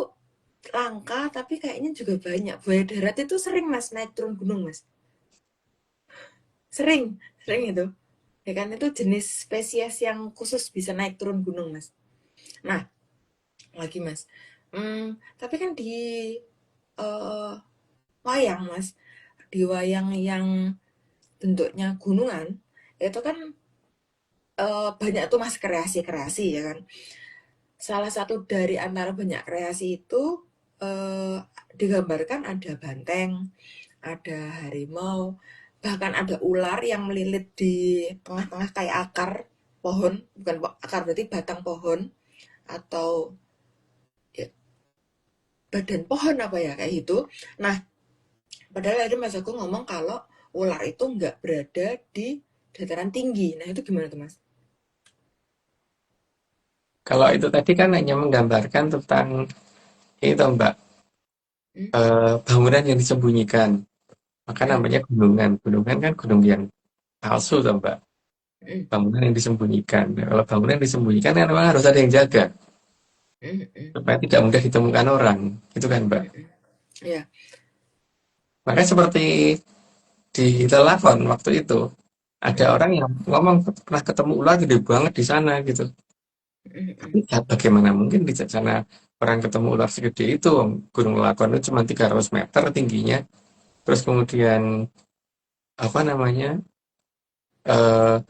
langka tapi kayaknya juga banyak. Buaya darat itu sering Mas naik turun gunung, Mas. Sering, sering itu. Ya kan itu jenis spesies yang khusus bisa naik turun gunung, Mas. Nah, lagi Mas. Tapi kan di eh, wayang, Mas, di wayang yang bentuknya gunungan, itu kan banyak tuh Mas kreasi-kreasi ya kan. Salah satu dari antara banyak kreasi itu eh, digambarkan ada banteng, ada harimau, bahkan ada ular yang melilit di tengah-tengah kayak akar pohon, bukan akar berarti batang pohon atau ya, badan pohon apa ya kayak gitu. Nah, padahal ada mas aku ngomong kalau ular itu nggak berada di dataran tinggi. Nah, itu gimana tuh mas? Kalau itu tadi kan hanya menggambarkan tentang itu Mbak, Hmm? bangunan yang disembunyikan. Maka Hmm, namanya gunungan. Gunungan kan gunung yang palsu tuh Mbak. hmm, Bangunan yang disembunyikan. Nah, kalau bangunan yang disembunyikan kan memang harus ada yang jaga hmm, hmm, supaya tidak mudah ditemukan orang, gitu kan Mbak. hmm, hmm. Ya. Makanya seperti di telepon waktu itu ada Hmm, orang yang ngomong pernah ketemu ular gede banget di sana gitu. hmm, Tapi hmm, ya bagaimana mungkin di sana orang ketemu ular segede itu? Gunung Lakon itu cuma 300 meter tingginya. Terus kemudian apa namanya? eh,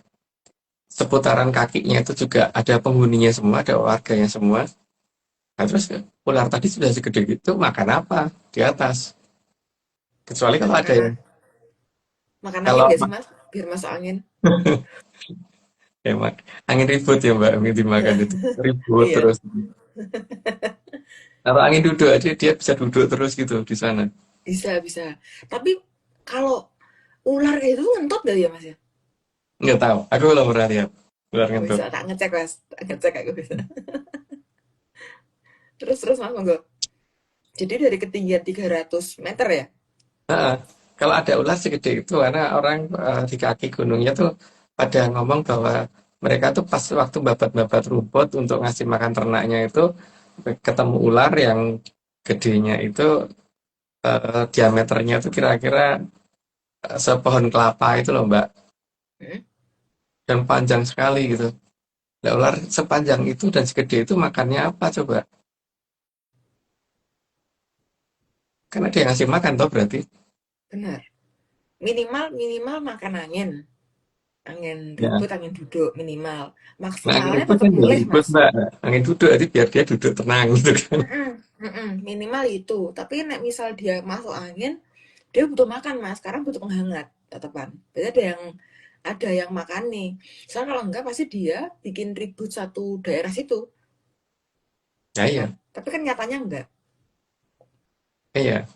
Seputaran kakinya itu juga ada penghuninya semua, ada warganya semua. Nah, terus ular tadi sudah segede gitu, makan apa di atas? Kecuali kalau ada makan yang makan angin kalau gak sih mas? Biar masuk angin. emang angin ribut ya Mbak, angin dimakan itu ribut Iya, terus. Kalau angin duduk aja dia bisa duduk terus gitu di sana. bisa bisa. Tapi kalau Ular kayak itu ngentot gak ya Mas ya? Nggak tahu, aku belum pernah lihat ular Oh, ngentut. bisa tak ngecek Mas, tak ngecek aku bisa. Terus terus Mas monggo. Jadi dari ketinggian 300 meter ya? Heeh. Kalau ada ular segede itu, karena orang di kaki gunungnya tuh pada ngomong bahwa mereka tuh pas waktu babat-babat rumput untuk ngasih makan ternaknya itu ketemu ular yang gedenya itu diameternya tuh kira-kira sepohon kelapa itu loh Mbak, Hmm? dan panjang sekali gitu. Nah, ular sepanjang itu dan segede itu makannya apa coba? Karena dia ngasih makan toh berarti. Benar. Minimal minimal makan angin. Angin Ya. ribut, angin duduk minimal. Nah, angin Maksimalnya ribut tetap kan nggak mulai ribut Mas. Mbak. Angin duduk, jadi biar dia duduk tenang gitu kan. Mm-mm, mm-mm, minimal itu. Tapi nek misal dia masuk angin, dia butuh makan Mas. Sekarang butuh penghangat tetepan. Berarti ada yang makan nih. Soalnya kalau enggak pasti dia bikin ribut satu daerah situ, Ya ya kan? iya, Tapi kan nyatanya enggak. iya.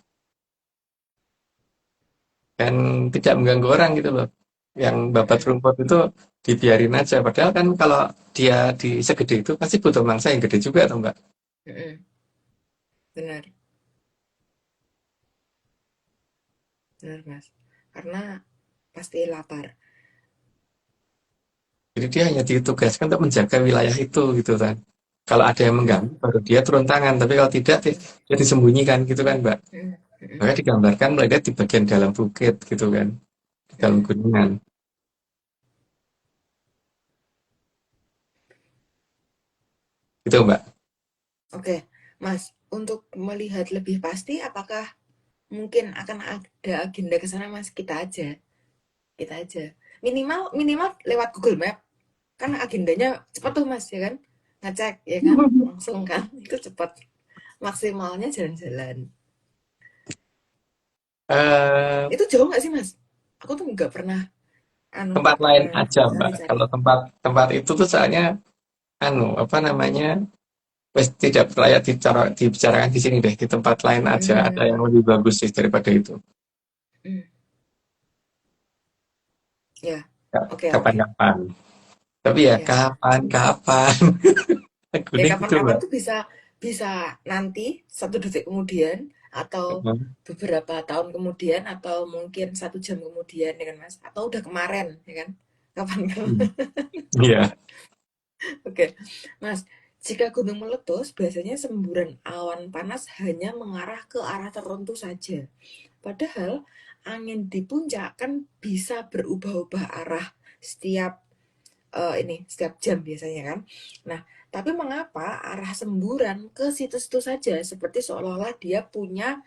Dan tidak mengganggu orang gitu loh. Yang babat Mm-mm, rumput itu dibiarin aja. Padahal kan kalau dia di segede itu pasti butuh mangsa yang gede juga tuh Mbak. mm-mm, benar, benar Mas. Karena pasti lapar. Jadi dia hanya ditugaskan untuk menjaga wilayah itu gitu kan. Kalau ada yang Mm-mm, mengganggu baru dia turun tangan. Tapi kalau tidak dia disembunyikan gitu kan Mbak. mm-mm, mm-mm, Makanya digambarkan mereka di bagian dalam bukit gitu kan. Di dalam mm-mm. gunungan. Gitu Mbak. Oke, Mas. Untuk melihat lebih pasti, apakah mungkin akan ada agenda ke sana Mas? Kita aja. Minimal minimal lewat Google Map. Kan agendanya cepat tuh Mas, ya kan? Ngecek, ya kan? Langsung kan? Itu cepat. Maksimalnya jalan-jalan. Eh, Itu jauh nggak sih Mas? Aku tuh nggak pernah, tempat nggak lain pernah aja Mbak. cari-cari. Kalau tempat tempat itu tuh soalnya apa namanya, wes tidak layak dibicarakan di sini deh. Di tempat lain aja ada Hmm, yang lebih bagus sih daripada itu. hmm, ya, Ya, oke oke, kapan-kapan. Tapi ya ya. kapan-kapan. Ya Gunung gitu kapan-kapan Mbak. tuh bisa bisa nanti 1 detik kemudian atau Mhm. beberapa tahun kemudian atau mungkin 1 jam kemudian ya kan Mas atau udah kemarin ya kan kapan kapan. Hmm. Iya. Oke Mas, jika gunung meletus biasanya semburan awan panas hanya mengarah ke arah tertentu saja, padahal angin di puncak kan bisa berubah-ubah arah setiap setiap jam biasanya kan. Nah, tapi mengapa arah semburan ke situ-situ saja seperti seolah-olah dia punya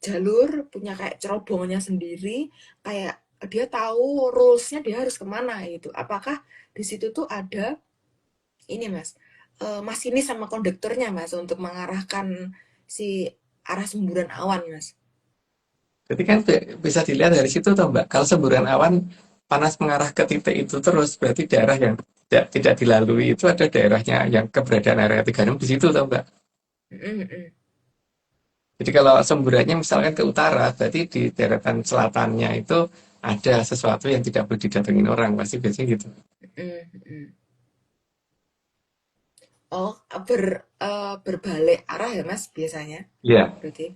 jalur, punya kayak cerobongnya sendiri, kayak dia tahu rules-nya dia harus kemana gitu. Apakah di situ tuh ada ini Mas, masinis sama konduktornya Mas untuk mengarahkan si arah semburan awan Mas? Jadi kan bisa dilihat dari situ toh Mbak. Kalau semburan awan panas mengarah ke titik itu terus berarti daerah yang tidak dilalui itu ada daerahnya yang keberadaan area 36 di situ toh Mbak. Mm, mm, Jadi kalau semburannya misalkan ke utara, berarti di daratan selatannya itu ada sesuatu yang tidak boleh didatengin orang, pasti biasanya gitu. mm, mm. Oh, berbalik arah ya Mas biasanya Iya, berarti.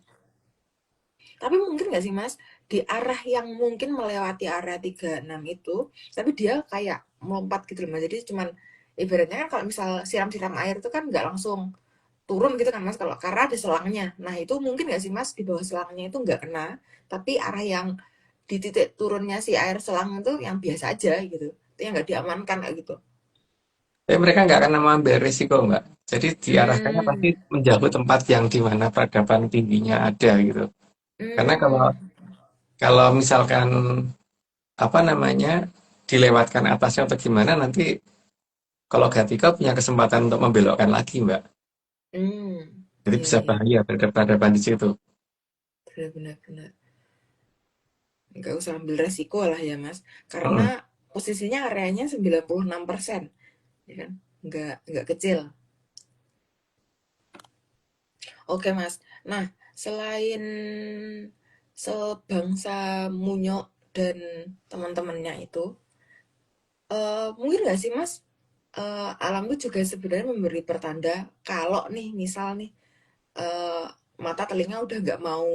Tapi mungkin nggak sih Mas, di arah yang mungkin melewati area 36 itu, tapi dia kayak melompat gitu loh Mas. Jadi cuman ibaratnya kan kalau misal siram-siram air itu kan nggak langsung turun gitu kan Mas, kalau karena ada selangnya. Nah itu mungkin nggak sih Mas, di bawah selangnya itu nggak kena, tapi arah yang di titik turunnya si air selang itu yang biasa aja gitu. Itu yang nggak diamankan kayak gitu. tapi mereka nggak akan mengambil risiko, Mbak. Jadi diarahkannya pasti Hmm, menjauh tempat yang di mana peradaban tingginya ada gitu. Karena kalau hmm, kalau misalkan apa namanya dilewatkan atasnya atau gimana nanti kalau Gatika punya kesempatan untuk membelokkan lagi, Mbak. hmm. Jadi Iya, bisa iya, bahaya terhadap peradaban di situ. benar-benar benar. Nggak usah ambil resiko lah ya Mas, karena Heeh. posisinya areanya 96%, ya kan? Nggak kecil. Oke Mas, nah selain sebangsa Munyo dan teman-temannya itu, mungkin nggak sih Mas, alam tuh juga sebenarnya memberi pertanda kalau nih misal nih eh, mata telinga udah nggak mau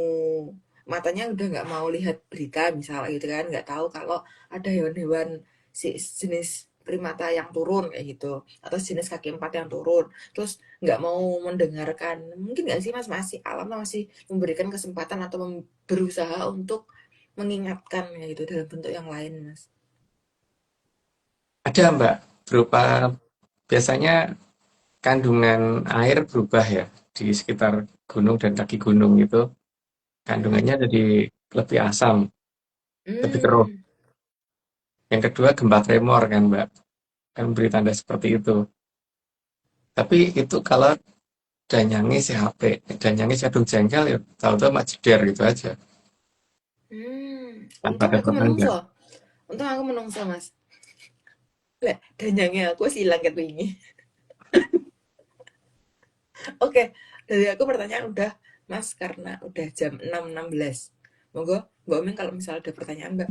matanya udah nggak mau lihat berita misal gitu kan, nggak tahu kalau ada hewan-hewan jenis primata yang turun kayak gitu atau jenis kaki empat yang turun, terus nggak mau mendengarkan. Mungkin nggak sih Mas, masih alam masih memberikan kesempatan atau berusaha untuk mengingatkan kayak gitu dalam bentuk yang lain Mas. Ada Mbak, berupa biasanya kandungan air berubah ya di sekitar gunung dan kaki gunung itu. Mm-mm. Kandungannya jadi lebih asam, lebih keruh. Hmm. Yang kedua gempa tremor kan Mbak, kan beri tanda seperti itu. Tapi itu kalau danyangi si HP, danyangi cadung jengkel ya tahu-tahu mak jeder gitu aja, tanpa Untung ada aku pertanda. menungso. Untung aku menungso, Mas. Lah, danyangnya aku silang ket wingi. Oke, dari aku pertanyaan udah, Mas, karena udah jam 6.16. Monggo, Mbak Omin kalau misalnya ada pertanyaan, Mbak.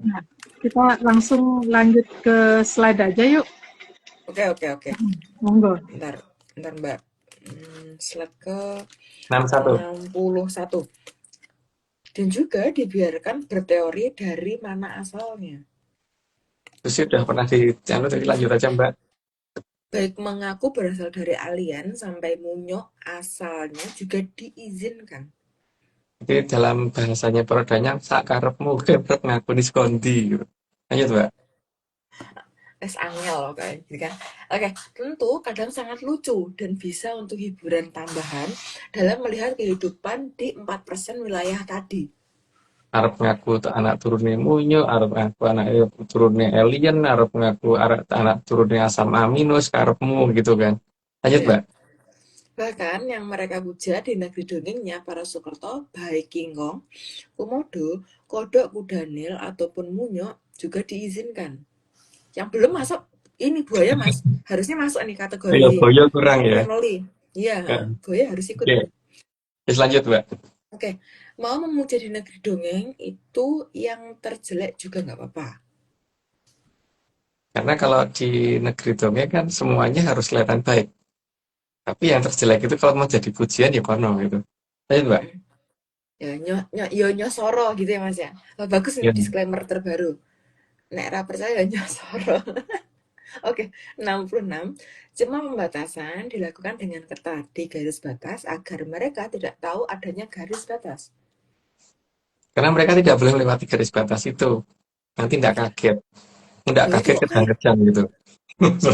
Nah, kita langsung lanjut ke slide aja yuk. Oke, oke, oke. Monggo. Bentar, bentar, Mbak. Slide ke 61. 61. Dan juga dibiarkan berteori dari mana asalnya. Terus sudah pernah di channel, jadi lanjut aja Mbak. Baik mengaku berasal dari alien sampai munyo asalnya juga diizinkan. Jadi dalam bahasanya perodanya sakarepmu keprek ngaku diskondi gitu. Lanjut Mbak. Tes angel loh kayak gitu kan. Oke, tentu kadang sangat lucu dan bisa untuk hiburan tambahan dalam melihat kehidupan di 4% wilayah tadi. Arep ngaku anak turunnya munyo, arep ngaku anak turunnya alien, arep ngaku anak turunnya asam amino, sekarepmu gitu kan. Lanjut Ya, Mbak. bahkan yang mereka puja di negeri dongengnya para Soekerto, baik Kingkong, Komodo, Kodok, Kudanil, ataupun Munyo juga diizinkan. Yang belum masuk ini buaya Mas, harusnya masuk nih Ayo, kategori boyo kurang ya. family. Iya, Ya. buaya harus ikut. Oke, terus lanjut Mbak. Oke, mau memuja di negeri dongeng itu yang terjelek juga nggak apa-apa. Karena kalau di negeri dongeng kan semuanya harus kelihatan baik. Tapi yang terjelek itu kalau mau jadi pujian ya kono gitu. Lanjut Mbak. Mm-mm. Ya, nyosoro gitu ya Mas ya. Oh, bagus nih Ya. disclaimer terbaru. Nek ra percaya ya nyosoro. Oke, 66. Cuma pembatasan dilakukan dengan ketat di garis batas agar mereka tidak tahu adanya garis batas. Karena mereka tidak boleh melewati garis batas itu. Nanti tidak kaget. Tidak Loh itu kaget kok kayak kejang-kejang gitu.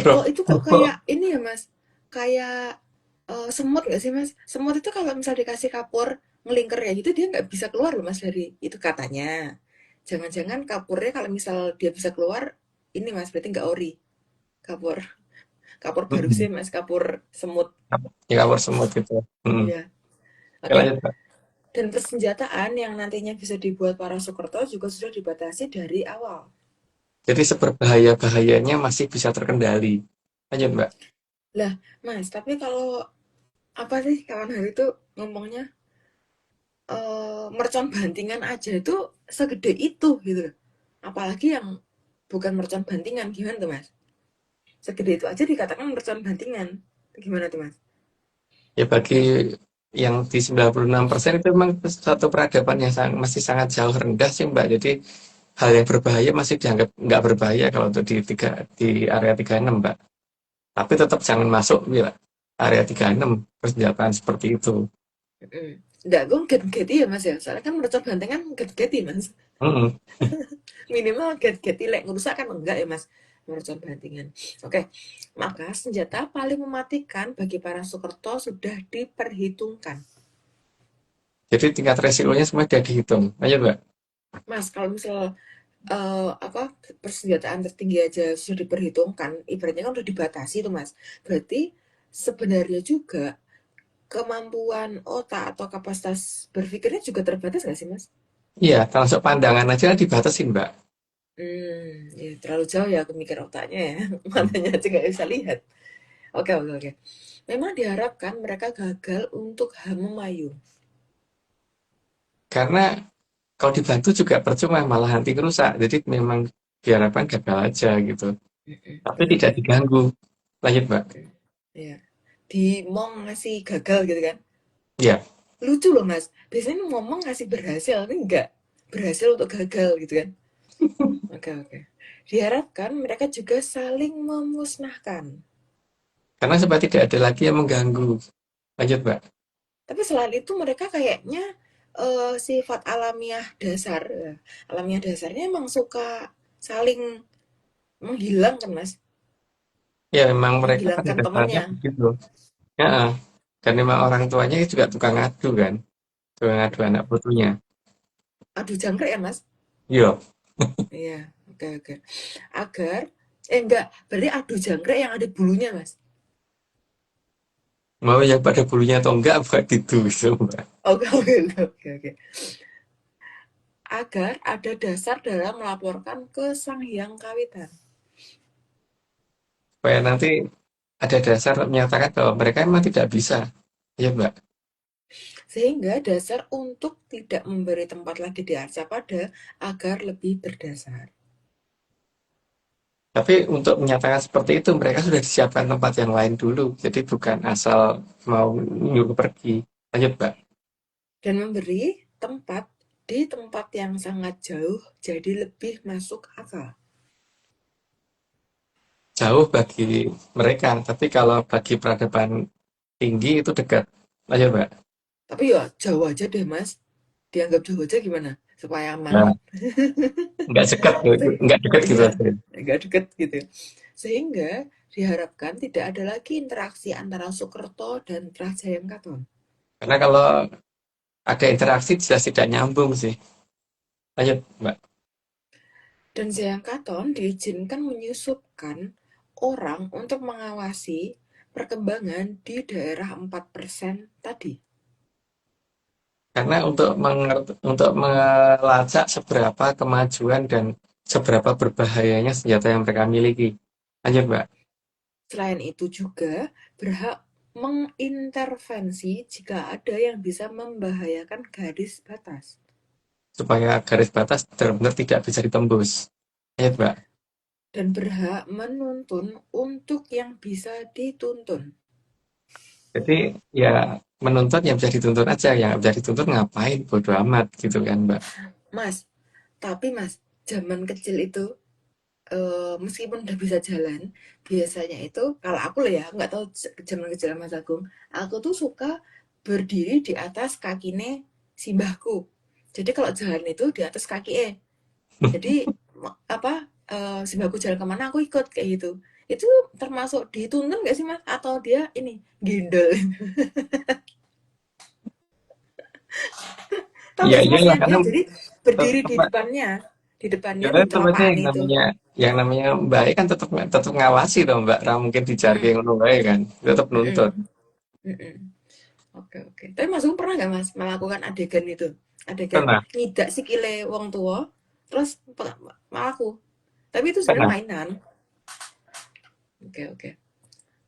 Bro. loh itu kok kayak ini ya Mas. Kayak semut nggak sih Mas? Semut itu kalau misal dikasih kapur ngelingker ya gitu dia nggak bisa keluar loh Mas dari itu katanya. Jangan-jangan kapurnya kalau misal dia bisa keluar ini Mas berarti nggak ori kapur. Kapur baru sih Mas, kapur semut. Ya kabar semut gitu. Iya. Oke, Oke. lanjut Mbak. Dan persenjataan yang nantinya bisa dibuat para Soekerto juga sudah dibatasi dari awal. Jadi seberbahaya-bahayanya masih bisa terkendali. Lanjut Mbak. Lah, Mas, tapi kalau apa sih kawan hari itu ngomongnya mercon bantingan aja itu segede itu gitu loh. Apalagi yang bukan mercon bantingan gimana tuh Mas? Segede itu aja dikatakan mercon bantingan. Gimana tuh Mas? Ya bagi yang di 96% itu memang satu peradaban yang masih sangat jauh rendah sih Mbak. Jadi hal yang berbahaya masih dianggap nggak berbahaya kalau untuk di area 36 Mbak. Tapi tetap jangan masuk ya, area 36 persenjataan seperti itu. Mm. Nggak, gue get-geti ya Mas ya. Soalnya kan mercon bantingan get-geti Mas. Mm-mm. Minimal get-geti lek ngerusak kan enggak ya Mas. Mercon bantingan. Oke, maka senjata paling mematikan bagi para Soekerto sudah diperhitungkan. Jadi tingkat resikonya semua sudah dihitung. Lanjut Mbak. Mas, kalau misal apa persenjataan tertinggi aja sudah diperhitungkan, ibaratnya kan udah dibatasi tuh Mas. Berarti sebenarnya juga kemampuan otak atau kapasitas berpikirnya juga terbatas nggak sih Mas? Iya, termasuk pandangan aja dibatasin Mbak. Ya terlalu jauh ya aku mikir otaknya ya. Hmm. Matanya aja nggak bisa lihat. Oke, oke, oke. Memang diharapkan mereka gagal untuk Hamemayu. Karena kalau dibantu juga percuma, malah nanti rusak. Jadi memang diharapkan gagal aja gitu. Tapi Benar tidak benar. diganggu. Lanjut, Mbak. Iya. Di mau ngasih gagal gitu kan. Ya, Lucu loh Mas. Biasanya ngomong ngasih berhasil, tapi enggak berhasil untuk gagal gitu kan. Oke oke. Diharapkan mereka juga saling memusnahkan. karena supaya tidak ada lagi yang mengganggu. Lanjut, Mbak. Tapi selain itu mereka kayaknya sifat alamiah dasar, alamiah dasarnya emang suka saling menghilangkan Mas, Ya, memang mereka pada menghilangkan dasarnya temannya. begitu. Ya, dan memang orang tuanya juga tukang ngadu kan. Tukang ngadu anak putunya. Aduh jangkrik ya Mas. Iya, Iya, oke oke. Agar enggak, berarti adu jangkrik yang ada bulunya Mas. mau yang pada bulunya atau enggak buat itu, gitu, Mbak. Oke oke oke oke. Oke. Agar ada dasar dalam melaporkan ke Sang Hyang Kawitan. Supaya nanti ada dasar menyatakan bahwa mereka memang tidak bisa. Iya, Mbak. Sehingga dasar untuk tidak memberi tempat lagi di Arcapada agar lebih berdasar. Tapi untuk menyatakan seperti itu, mereka sudah disiapkan tempat yang lain dulu. Jadi bukan asal mau nyuruh pergi. Lanjut, Mbak. Dan memberi tempat di tempat yang sangat jauh jadi lebih masuk akal. Jauh bagi mereka, tapi kalau bagi peradaban tinggi itu dekat. Lanjut, Mbak. Tapi ya jauh aja deh Mas. Dianggap jauh aja gimana? Supaya aman. Nah, nggak dekat, nggak dekat gitu Iya, aja. nggak deket gitu. Sehingga diharapkan tidak ada lagi interaksi antara Soekerto dan Trajayam Katon. Karena kalau ada interaksi jelas tidak nyambung sih. Lanjut, Mbak. Dan Jayam Katon diizinkan menyusupkan orang untuk mengawasi perkembangan di daerah 4% tadi. Karena untuk melacak seberapa kemajuan dan seberapa berbahayanya senjata yang mereka miliki. Lanjut, Mbak. Selain itu juga berhak mengintervensi jika ada yang bisa membahayakan garis batas. Supaya garis batas benar-benar tidak bisa ditembus. Lanjut, Mbak. Dan berhak menuntun untuk yang bisa dituntun. Jadi ya menuntut yang bisa dituntut aja, yang nggak bisa dituntut ngapain, bodo amat gitu kan, Mbak. Mas, tapi Mas, zaman kecil itu meskipun udah bisa jalan, biasanya itu kalau aku loh ya, nggak tahu zaman kecil Mas Agung, aku tuh suka berdiri di atas kakine si mbahku. Jadi kalau jalan itu di atas kaki Jadi apa si mbahku jalan kemana aku ikut kayak gitu. Itu termasuk dituntun nggak sih Mas? Atau dia ini gendol? Tahu Iya nggak sih Mas iyalah yang karena dia jadi berdiri tetap di Mbak. depannya, di Ya depannya di tetap aja telapaan itu. yang namanya baik kan tetap tetap ngawasi dong, Mbak. Ra mungkin dijarke Mm-mm, ngono baik kan. Tetap nuntut. mm-mm, mm-mm. Oke oke. Tapi Mas Agung pernah nggak Mas melakukan adegan itu? Adegan Pernah, ngidak sikile wong tua, terus melaku. Tapi itu sebenarnya pernah. mainan. Oke oke.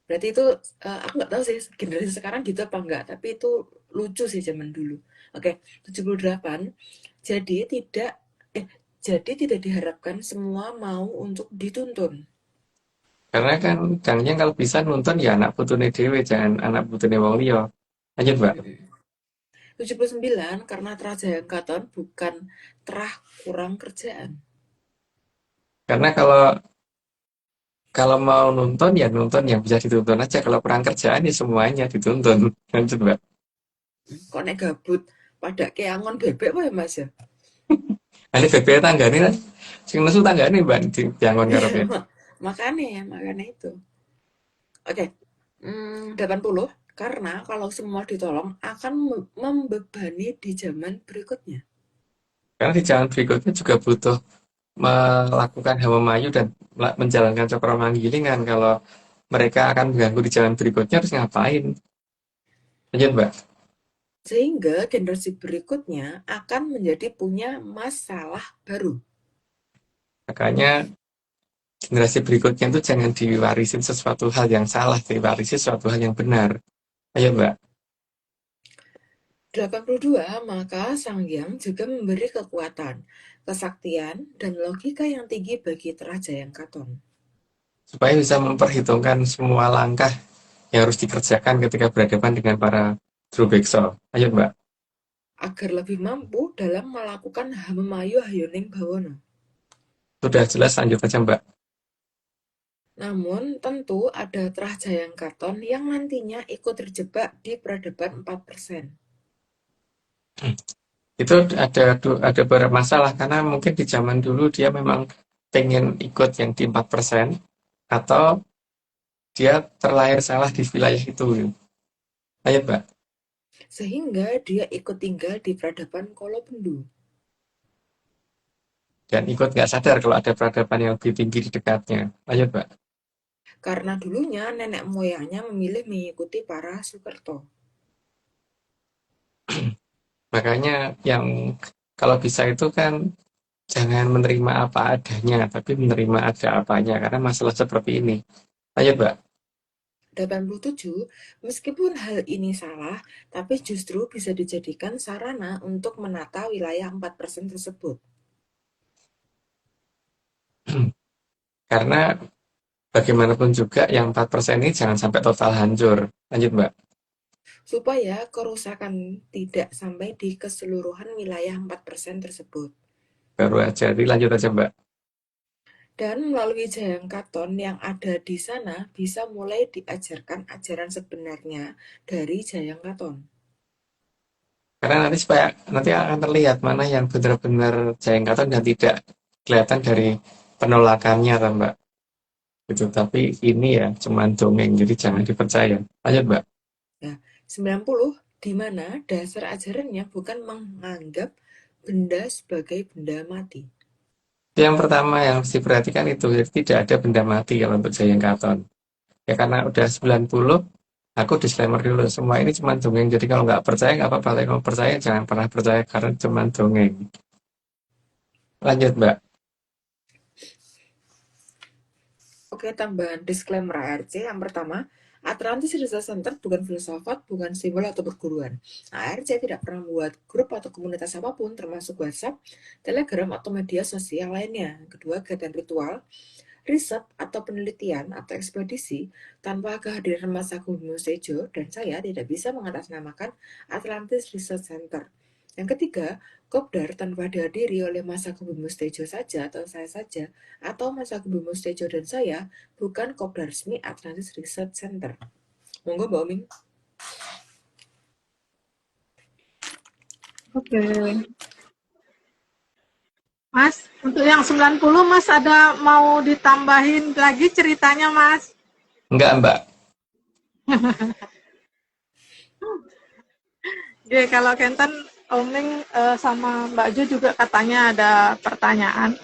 Berarti itu aku nggak tahu sih generasi sekarang gitu apa enggak, tapi itu lucu sih zaman dulu. Oke, 78. Jadi tidak eh jadi tidak diharapkan semua mau untuk dituntun. Karena kan jangannya kalau bisa nonton ya anak putune dhewe, jangan anak putune wong liya. Lanjut, Mbak. Mm-mm. 79 karena Trajaya Katon bukan terah kurang kerjaan. Karena kalau kalau mau nonton ya nonton yang bisa ditonton aja. Kalau perang kerjaan ya semuanya ditonton. Lanjut, Mbak. Kok nek gabut pada keangon bebek wae Mas ya. Ini BB tanggane kan sing nesu tanggane Mbak di diangon karo Iya, BB. makanya itu. Oke. 80 karena kalau semua ditolong akan membebani di zaman berikutnya. Karena di jalan berikutnya juga butuh melakukan hawa mayu dan menjalankan cakra manggilingan. Kalau mereka akan mengganggu di jalan berikutnya harus ngapain? Lanjut, Mbak. Sehingga generasi berikutnya akan menjadi punya masalah baru. Makanya generasi berikutnya itu jangan diwarisin sesuatu hal yang salah, diwarisi sesuatu hal yang benar. Ayo, Mbak. 82, maka Sang Hyang juga memberi kekuatan, kesaktian, dan logika yang tinggi bagi Trajayang Katon. Supaya bisa memperhitungkan semua langkah yang harus dikerjakan ketika berhadapan dengan para Drubeksa. Ayo Mbak, Agar lebih mampu dalam melakukan Hamemayu Hayuning Bawono. sudah jelas lanjut aja Mbak. Namun, tentu ada Trajayang Katon yang nantinya ikut terjebak di peradaban 4%. Itu ada beberapa masalah karena mungkin di zaman dulu dia memang pengen ikut yang di 4% atau dia terlahir salah di wilayah itu. Ayo Mbak. Sehingga dia ikut tinggal di peradaban Kolobendu. Dan ikut nggak sadar kalau ada peradaban yang lebih tinggi di dekatnya. Ayo Mbak. Karena dulunya nenek moyangnya memilih mengikuti para Sukerto. Makanya yang kalau bisa itu kan jangan menerima apa adanya, tapi menerima ada apanya karena masalah seperti ini. Ayo Mbak. 87, meskipun hal ini salah, tapi justru bisa dijadikan sarana untuk menata wilayah 4% tersebut. Karena bagaimanapun juga yang 4% ini jangan sampai total hancur. Lanjut Mbak. Supaya kerusakan tidak sampai di keseluruhan wilayah 4% tersebut. Baru aja, dilanjut aja Mbak. Dan melalui Jayang Katon yang ada di sana bisa mulai diajarkan ajaran sebenarnya dari Jayang Katon. Karena nanti akan terlihat mana yang benar-benar Jayang Katon dan tidak kelihatan dari penolakannya kan Mbak. Gitu. Tapi ini ya cuman dongeng, jadi jangan dipercaya. Lanjut Mbak. 90, di mana dasar ajarannya bukan menganggap benda sebagai benda mati. Yang pertama yang harus diperhatikan itu tidak ada benda mati kalau untuk Jayang Katon. Ya karena udah 90, aku disclaimer dulu, semua ini cuma dongeng. Jadi kalau nggak percaya nggak apa-apa, tapi kalau percaya jangan pernah percaya karena cuma dongeng. Lanjut Mbak. Oke, tambahan disclaimer ARC. Yang pertama, Atlantis Research Center bukan filsafat, bukan simbol atau perguruan. ARC tidak pernah membuat grup atau komunitas apapun, termasuk WhatsApp, Telegram, atau media sosial lainnya. Kedua, kegiatan ritual, riset, atau penelitian, atau ekspedisi tanpa kehadiran Mas Agung Bimo Tejo dan saya tidak bisa mengatasnamakan Atlantis Research Center. Yang ketiga, Kopdar tanpa dihadiri oleh Mas Agung Bimo Tejo saja atau saya saja, atau Mas Agung Bimo Tejo dan saya, bukan Kopdar resmi Atlantis Research Center. Monggo Mbak Oming. Oke. Mas, untuk yang 90 Mas ada mau ditambahin lagi ceritanya Mas? Enggak Mbak. Oke, kalau Kenten, Oming sama Mbak Jo juga katanya ada pertanyaan.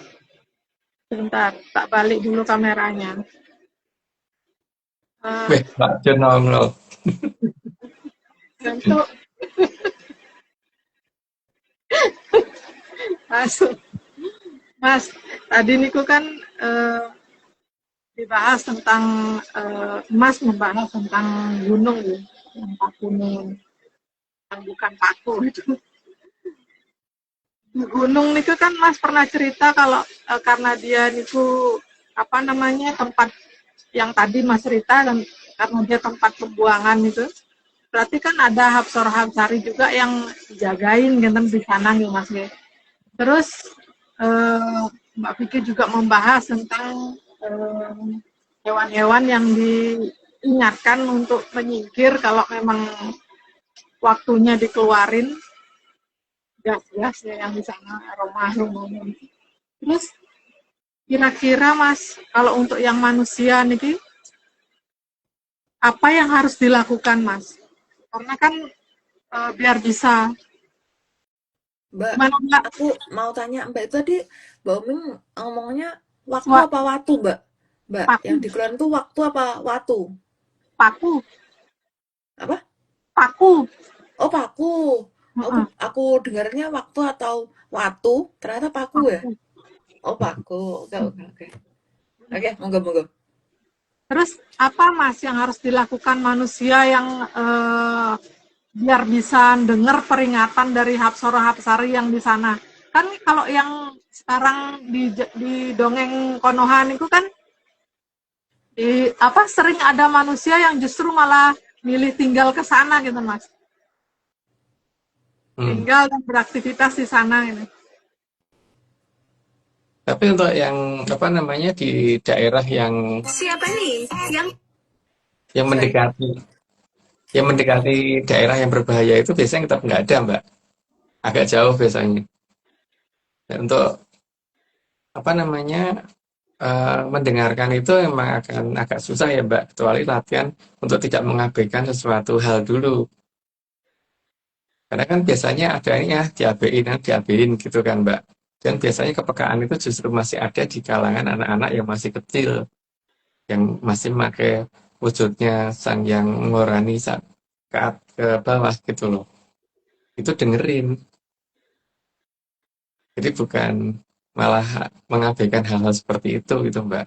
Sebentar, tak balik dulu kameranya. Weh, Mbak Jo nongol. Untuk masuk. Mas, tadi niku kan dibahas tentang Mas membahas tentang gunung ya, yang gunung yang bukan paku itu. Di gunung niku kan Mas pernah cerita kalau karena dia niku apa namanya tempat yang tadi Mas cerita dan karena dia tempat pembuangan itu, berarti kan ada Hapsor-Hapsari juga yang dijagain gitu di sana nih Mas ya. Terus Mbak Vicky juga membahas tentang hewan-hewan yang diingatkan untuk menyingkir kalau memang waktunya dikeluarin gas-gas ya yang di sana aroma-aroma. Terus kira-kira Mas kalau untuk yang manusia nih apa yang harus dilakukan Mas? Karena kan biar bisa Mbak, gimana Mbak? aku mau tanya Mbak itu tadi Mbak Oming ngomongnya waktu Wa- apa watu Mbak? Mbak, Paku, yang dikeluarin itu waktu apa watu? paku, Apa? paku. Oh paku. Heeh, Aku dengarnya waktu atau watu, ternyata paku ya. paku. Oh paku. Oke. Oke, monggo. Terus apa Mas yang harus dilakukan manusia yang biar bisa dengar peringatan dari Hapsara Hapsari yang di sana. Kan kalau yang sekarang di dongeng Konoha itu kan sering ada manusia yang justru malah milih tinggal ke sana gitu Mas. Tinggal dan beraktivitas di sana gitu. Tapi untuk yang apa namanya di daerah yang Siapa nih yang mendekati daerah yang berbahaya itu biasanya tetap nggak ada, Mbak. Agak jauh biasanya. Dan untuk apa namanya mendengarkan itu memang akan agak susah ya, Mbak. Kecuali latihan untuk tidak mengabaikan sesuatu hal dulu. Karena kan biasanya ada ini ya diabein gitu kan, Mbak. Dan biasanya kepekaan itu justru masih ada di kalangan anak-anak yang masih kecil, yang masih pakai wujudnya sang yang ngorani saat ke bawah gitu loh. Itu dengerin. Jadi bukan malah mengabaikan hal-hal seperti itu gitu, Mbak.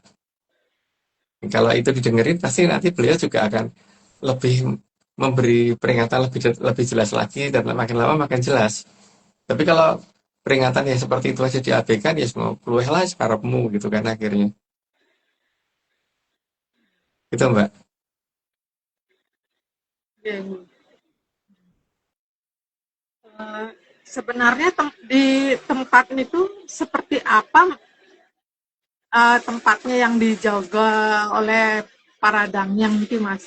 Kalau itu didengerin pasti nanti beliau juga akan lebih memberi peringatan lebih jelas lagi dan makin lama makin jelas. Tapi kalau peringatan yang seperti itu aja diabaikan ya semua keluar lah sekarapmu gitu kan akhirnya. Gitu, Mbak. Sebenarnya di tempat itu seperti apa tempatnya yang dijaga oleh para dangyang itu Mas.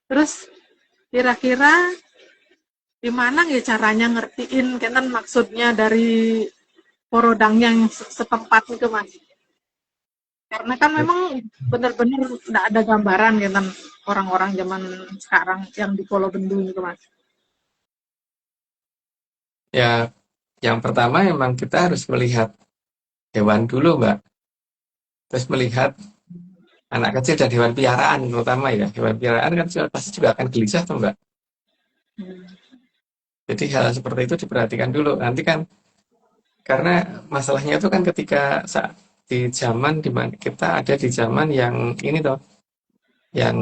Terus kira-kira gimana ya caranya ngertiin kan maksudnya dari porodang yang setempat itu Mas. Karena kan memang benar-benar tidak ada gambaran kan orang-orang zaman sekarang yang di Pulau Bendu itu Mas. Ya, yang pertama memang kita harus melihat hewan dulu, Mbak. Terus melihat anak kecil dan hewan piaraan terutama ya. Hewan piaraan kan pasti juga akan gelisah tuh, Mbak. Jadi hal seperti itu diperhatikan dulu. Nanti kan karena masalahnya itu kan ketika saat di zaman dimana kita ada di zaman yang ini toh, yang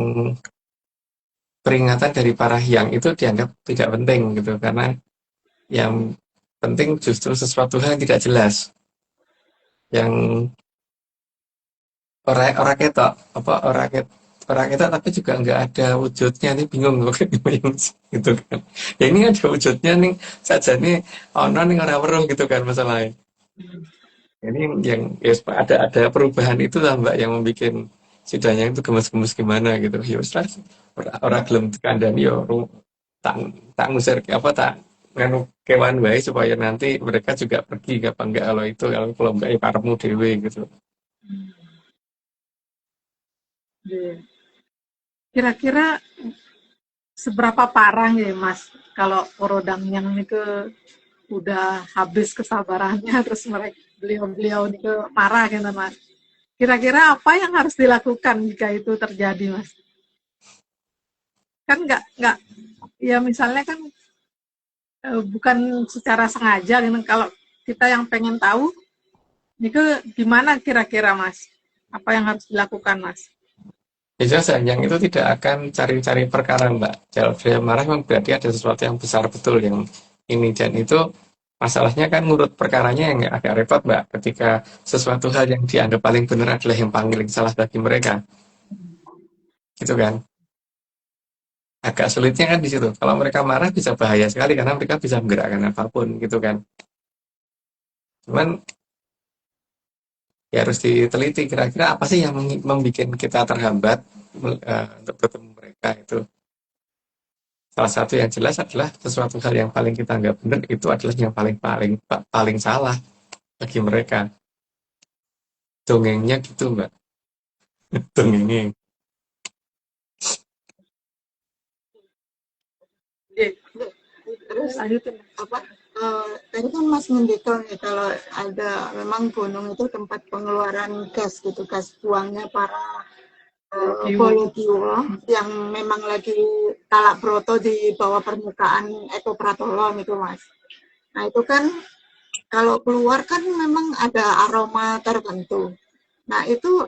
peringatan dari para hyang itu dianggap tidak penting gitu karena yang penting justru sesuatu hal yang tidak jelas yang orang ketok apa orang ketok tapi juga nggak ada wujudnya nih bingung loh gitu kan ya ini ada wujudnya nih saja nih ono nih orang weruh gitu kan masalahnya ini yang ya, ada perubahan itu lah Mbak yang membuat sidanya itu gemes-gemes gimana gitu ya wis lah orang gelem kandhani ya tak tak ngusir apa tak nganu kewan baik supaya nanti mereka juga pergi apa enggak kalau enggak ya paremu dewe gitu. Kira-kira seberapa parah ya Mas kalau porodang yang itu udah habis kesabarannya terus beliau itu marah gitu Mas. Kira-kira apa yang harus dilakukan jika itu terjadi Mas? Kan nggak ya misalnya kan bukan secara sengaja gitu. Kalau kita yang pengen tahu itu gimana kira-kira Mas? Apa yang harus dilakukan Mas? Biasanya yang itu tidak akan cari-cari perkara Mbak. Kalau dia marah memang berarti ada sesuatu yang besar betul yang ini dan itu masalahnya kan ngurut perkaranya yang agak repot Mbak. Ketika sesuatu hal yang dianggap paling benar adalah yang paling salah bagi mereka, gitu kan? Agak sulitnya kan di situ. Kalau mereka marah bisa bahaya sekali karena mereka bisa menggerakkan apapun, gitu kan? Cuman ya harus diteliti kira-kira apa sih yang membuat kita terhambat untuk bertemu mereka itu. Salah satu yang jelas adalah sesuatu hal yang paling kita anggap benar itu adalah yang paling salah bagi mereka. Dongengnya gitu, Mbak. Dongengnya. Terus lanjutin apa tadi kan Mas mendetail nih kalau ada memang gunung itu tempat pengeluaran gas gitu, gas buangnya para Bologio yang memang lagi talak broto di bawah permukaan Eko Pratolong itu Mas. Nah itu kan kalau keluar kan memang ada aroma tertentu. Nah itu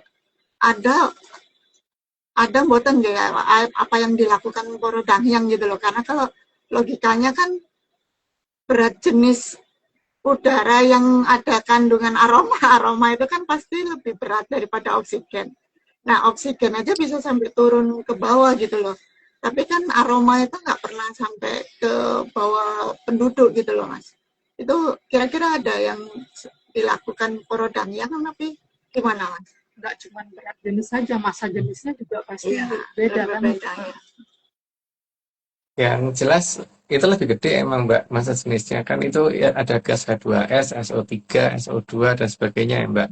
ada mboten ya apa yang dilakukan para dangyang gitu loh, karena kalau logikanya kan berat jenis udara yang ada kandungan aroma itu kan pasti lebih berat daripada oksigen. Nah, oksigen aja bisa sampai turun ke bawah gitu loh. Tapi kan aroma itu nggak pernah sampai ke bawah penduduk gitu loh, Mas. Itu kira-kira ada yang dilakukan Porodamya kan, tapi gimana, Mas? Nggak cuma berat jenis saja, masa jenisnya juga pasti Iya, beda kan. berbeda. Yang jelas itu lebih gede emang Mbak masa jenisnya kan itu ya ada gas H2S, SO3, SO2 dan sebagainya ya Mbak.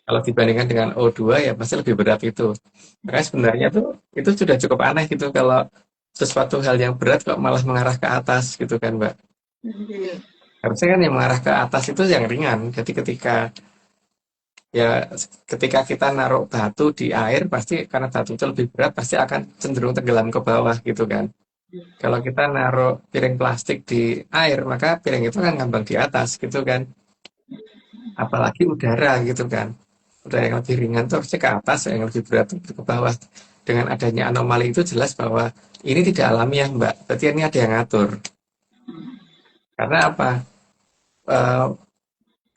Kalau dibandingkan dengan O2 ya pasti lebih berat itu. Makanya sebenarnya tuh itu sudah cukup aneh gitu kalau sesuatu hal yang berat kok malah mengarah ke atas gitu kan Mbak. Iya. Harusnya kan yang mengarah ke atas itu yang ringan. Jadi ketika kita naruh batu di air pasti karena batu itu lebih berat pasti akan cenderung tenggelam ke bawah gitu kan. Kalau kita naruh piring plastik di air maka piring itu kan ngambang di atas gitu kan. Apalagi udara gitu kan. Udara yang lebih ringan tuh harusnya ke atas, yang lebih berat tuh ke bawah. Dengan adanya anomali itu jelas bahwa ini tidak alamiah Mbak. Berarti ini ada yang ngatur. Karena apa? Eh,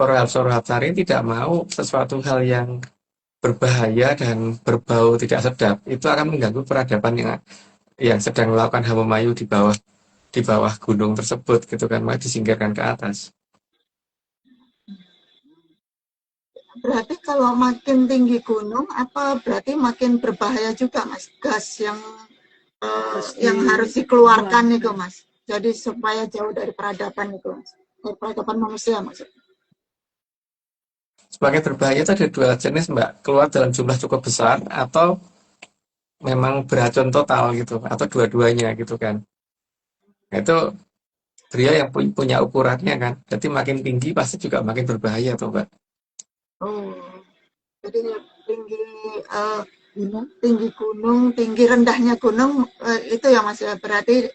Soruhapsari tidak mau sesuatu hal yang berbahaya dan berbau tidak sedap itu akan mengganggu peradaban yang sedang melakukan hama-mayu di bawah gunung tersebut gitu kan, maka disingkirkan ke atas. Berarti kalau makin tinggi gunung, apa berarti makin berbahaya juga, Mas? Gas yang harus dikeluarkan itu, Mas. Jadi supaya jauh dari peradaban itu, Mas. Dari peradaban manusia, maksudnya. Sebagai berbahaya itu ada dua jenis Mbak, keluar dalam jumlah cukup besar atau memang beracun total gitu, atau dua-duanya gitu kan. Nah, itu beliau yang punya ukurannya kan, jadi makin tinggi pasti juga makin berbahaya tuh Mbak. Oh, jadi tinggi gunung, tinggi rendahnya gunung itu ya Mas ya. Berarti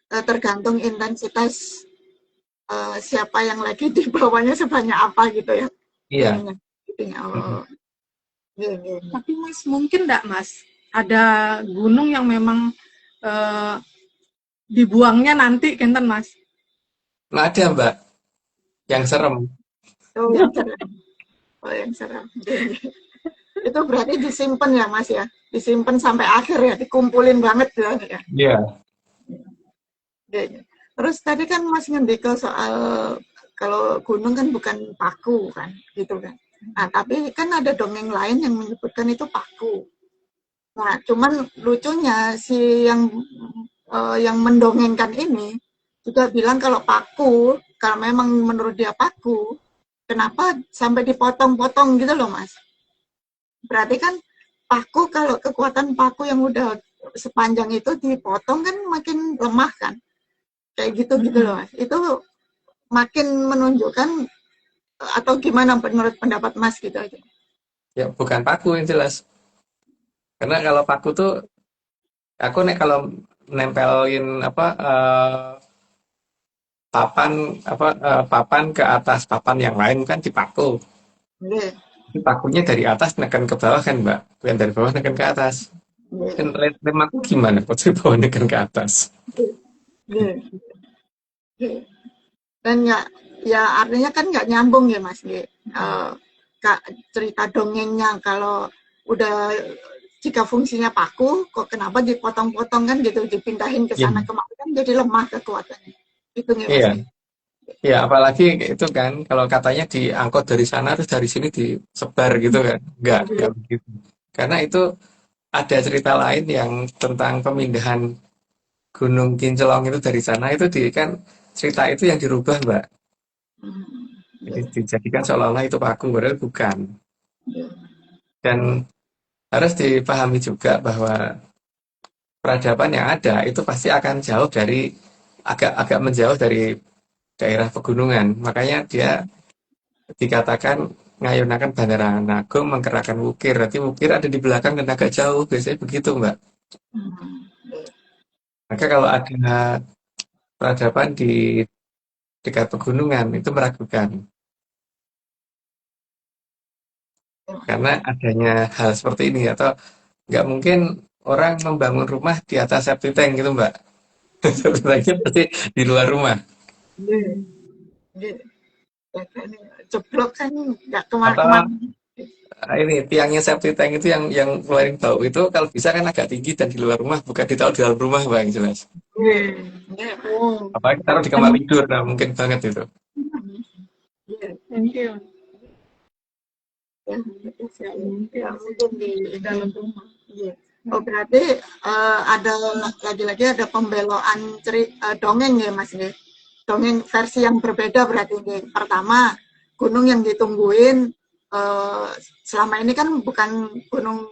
tergantung intensitas siapa yang lagi di bawahnya sebanyak apa gitu ya. Iya. Oh. Iya. Tapi Mas, mungkin enggak Mas, ada gunung yang memang dibuangnya nanti kenten Mas? Nah, ada Mbak, yang serem. Oh, yang serem. Oh, yang serem. Itu berarti disimpan ya Mas ya? Disimpan sampai akhir ya, dikumpulin banget ya. Iya. Terus tadi kan Mas ngendika soal kalau gunung kan bukan paku kan, gitu kan. Nah, tapi kan ada dongeng lain yang menyebutkan itu paku. Nah, cuman lucunya si yang mendongengkan ini juga bilang kalau paku, kalau memang menurut dia paku, kenapa sampai dipotong-potong gitu loh Mas? Berarti kan paku, kalau kekuatan paku yang udah sepanjang itu dipotong kan makin lemah kan? Kayak gitu loh Mas. Itu makin menunjukkan atau gimana menurut pendapat Mas gitu aja? Ya bukan paku yang jelas. Karena kalau paku tuh aku kalau nempelin papan ke atas papan yang lain kan dipaku. Pakunya dari atas nekan ke bawah kan Mbak, bukan dari bawah nekan ke atas. Kan lem aku gimana kok dari bawah nekan ke atas? Dan ya artinya kan nggak nyambung ya Mas. Cerita dongengnya kalau udah jika fungsinya paku, kok kenapa dipotong-potong kan gitu, dipindahin ke sana kemari kan jadi lemah kekuatannya. Gitu ya Mas. Iya. Ya apalagi itu kan kalau katanya diangkut dari sana terus dari sini disebar gitu kan. Enggak begitu. Karena itu ada cerita lain yang tentang pemindahan Gunung Kincelong itu dari sana itu kan cerita itu yang dirubah Mbak. Jadi dijadikan seolah-olah itu paku, padahal bukan. Dan harus dipahami juga bahwa peradaban yang ada itu pasti akan jauh dari agak menjauh dari daerah pegunungan. Makanya dia dikatakan ngayunakan Bandaraan Agung menggerakkan wukir. Berarti wukir ada di belakang dan agak jauh. Biasanya begitu Mbak. Maka kalau ada peradaban di dekat pegunungan itu meragukan. Karena adanya hal seperti ini atau nggak mungkin orang membangun rumah di atas septic tank gitu Mbak. Sebenarnya pasti di luar rumah. Iya, iya. Ya kan, jeblok kan nggak Atau kemana-kemana. ini tiangnya septic tank itu yang keluarin bau itu kalau bisa kan agak tinggi dan di luar rumah, bukan ditaruh di dalam rumah, Bang, jelas. Iya, iya. Oh, Apalagi taruh di kamar tidur, nah mungkin banget itu. iya. Thank you. Ya, itu sih. Mungkin Ya, mungkin di dalam rumah. iya. Oh, berarti ada lagi-lagi ada pembeloan dongeng ya Mas ya. Dongeng versi yang berbeda berarti ini. Pertama, gunung yang ditungguin eh, selama ini kan bukan gunung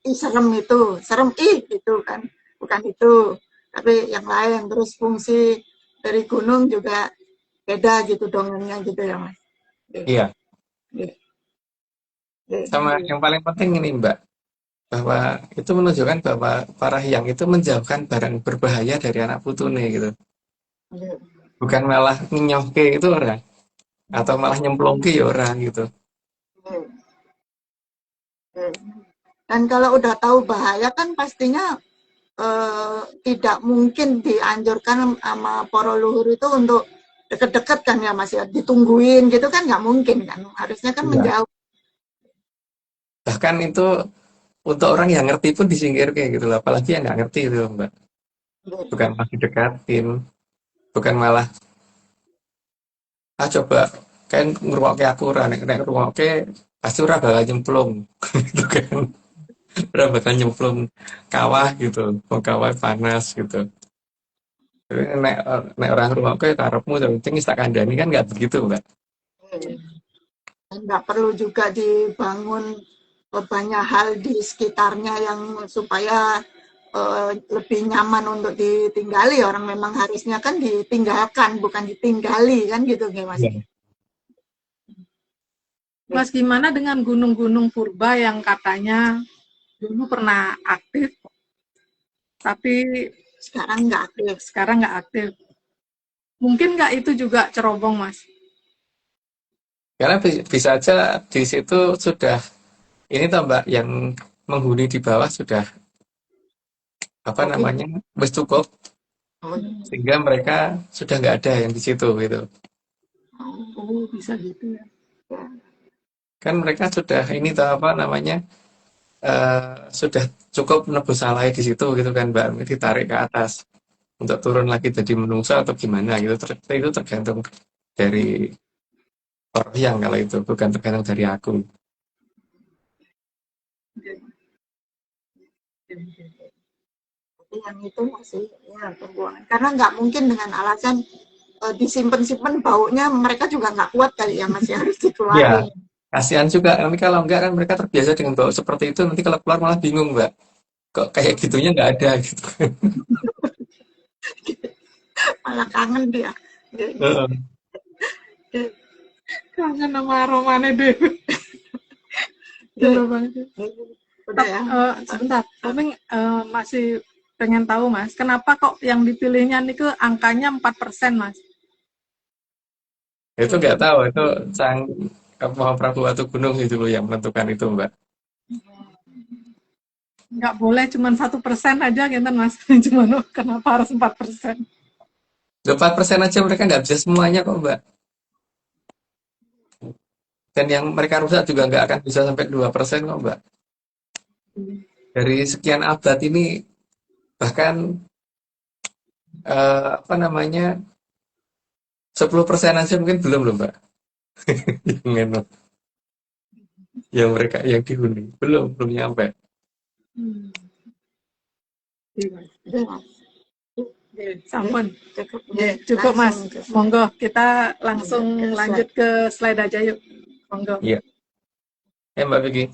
serem itu, serem gitu kan. Bukan itu, tapi yang lain. Terus fungsi dari gunung juga beda gitu dongengnya gitu ya Mas. Iya, Iya, iya, iya. sama yang paling penting ini Mbak, bahwa itu menunjukkan bahwa para hyang itu menjauhkan barang berbahaya dari anak putune gitu. Iya, Bukan malah nyoke itu orang, atau malah nyemplungke ya orang gitu. iya, iya. Dan kalau udah tahu bahaya kan pastinya tidak mungkin dianjurkan sama para leluhur itu untuk deket-deket kan ya Mas ya, ditungguin gitu kan nggak mungkin kan, harusnya kan Iya. menjauh. Bahkan itu untuk orang yang ngerti pun disingkir kayak gitu loh. Apalagi yang nggak ngerti itu Mbak. Bukan malah didekatin, bukan malah coba kan ngrungokke aku ora nek ngrungokke pasti ora bakal nyemplung gitu kan. Ora bakal nyemplung kawah gitu. Wong kawah panas gitu. Tapi nek orang ngrungokke karepmu yang penting wis tak kandhani kan nggak begitu, Mbak. Dan nggak perlu juga dibangun banyak hal di sekitarnya yang supaya lebih nyaman untuk ditinggali. Orang memang harusnya kan ditinggalkan bukan ditinggali kan gitu ya Mas. Iya. Mas, gimana dengan gunung-gunung purba yang katanya dulu pernah aktif, tapi Sekarang nggak aktif. sekarang nggak aktif? Mungkin nggak itu juga cerobong, Mas? Karena bisa aja di situ sudah ini toh Mbak yang menghuni di bawah sudah apa Oke. namanya wis cukup Oh, sehingga mereka sudah nggak ada yang di situ gitu. Oh, bisa gitu ya. Kan mereka sudah ini tahu apa namanya sudah cukup menebus salahnya di situ gitu kan Mbak, ditarik ke atas untuk turun lagi jadi menungso atau gimana gitu. Itu tergantung dari orang yang kalau itu bukan tergantung dari aku. tapi yang itu masih ya pembuangan. Karena nggak mungkin dengan alasan disimpan-simpan baunya mereka juga nggak kuat kali ya masih harus Iya, dikeluarin. kasihan juga. Nanti kalau enggak kan mereka terbiasa dengan bau seperti itu. Nanti kalau keluar malah bingung Mbak. Kok kayak gitunya nggak ada gitu. Malah kangen dia. Heeh. Kangen sama aromanya deh. Gila banget. Udah ya. Sebentar, tapi masih pengen tahu Mas, kenapa kok yang dipilihnya itu angkanya 4%, Mas? Itu nggak tahu itu sang apa Prabu Watu Gunung itu loh yang menentukan itu Mbak. Nggak boleh cuma 1% aja gitu, Mas. Cuman kenapa harus 4%? 4% aja mereka nggak bisa semuanya kok Mbak. Dan yang mereka rusak juga nggak akan bisa sampai 2% kok Mbak. Dari sekian abad ini bahkan apa namanya 10% aja mungkin belum loh Mbak. Yang anu, yang mereka yang dihuni belum nyampe. Sampun. Cukup, Cukup Mas. langsung ke Monggo kita langsung Ke lanjut ke slide aja yuk. Monggo. Iya. Mbak Vicky.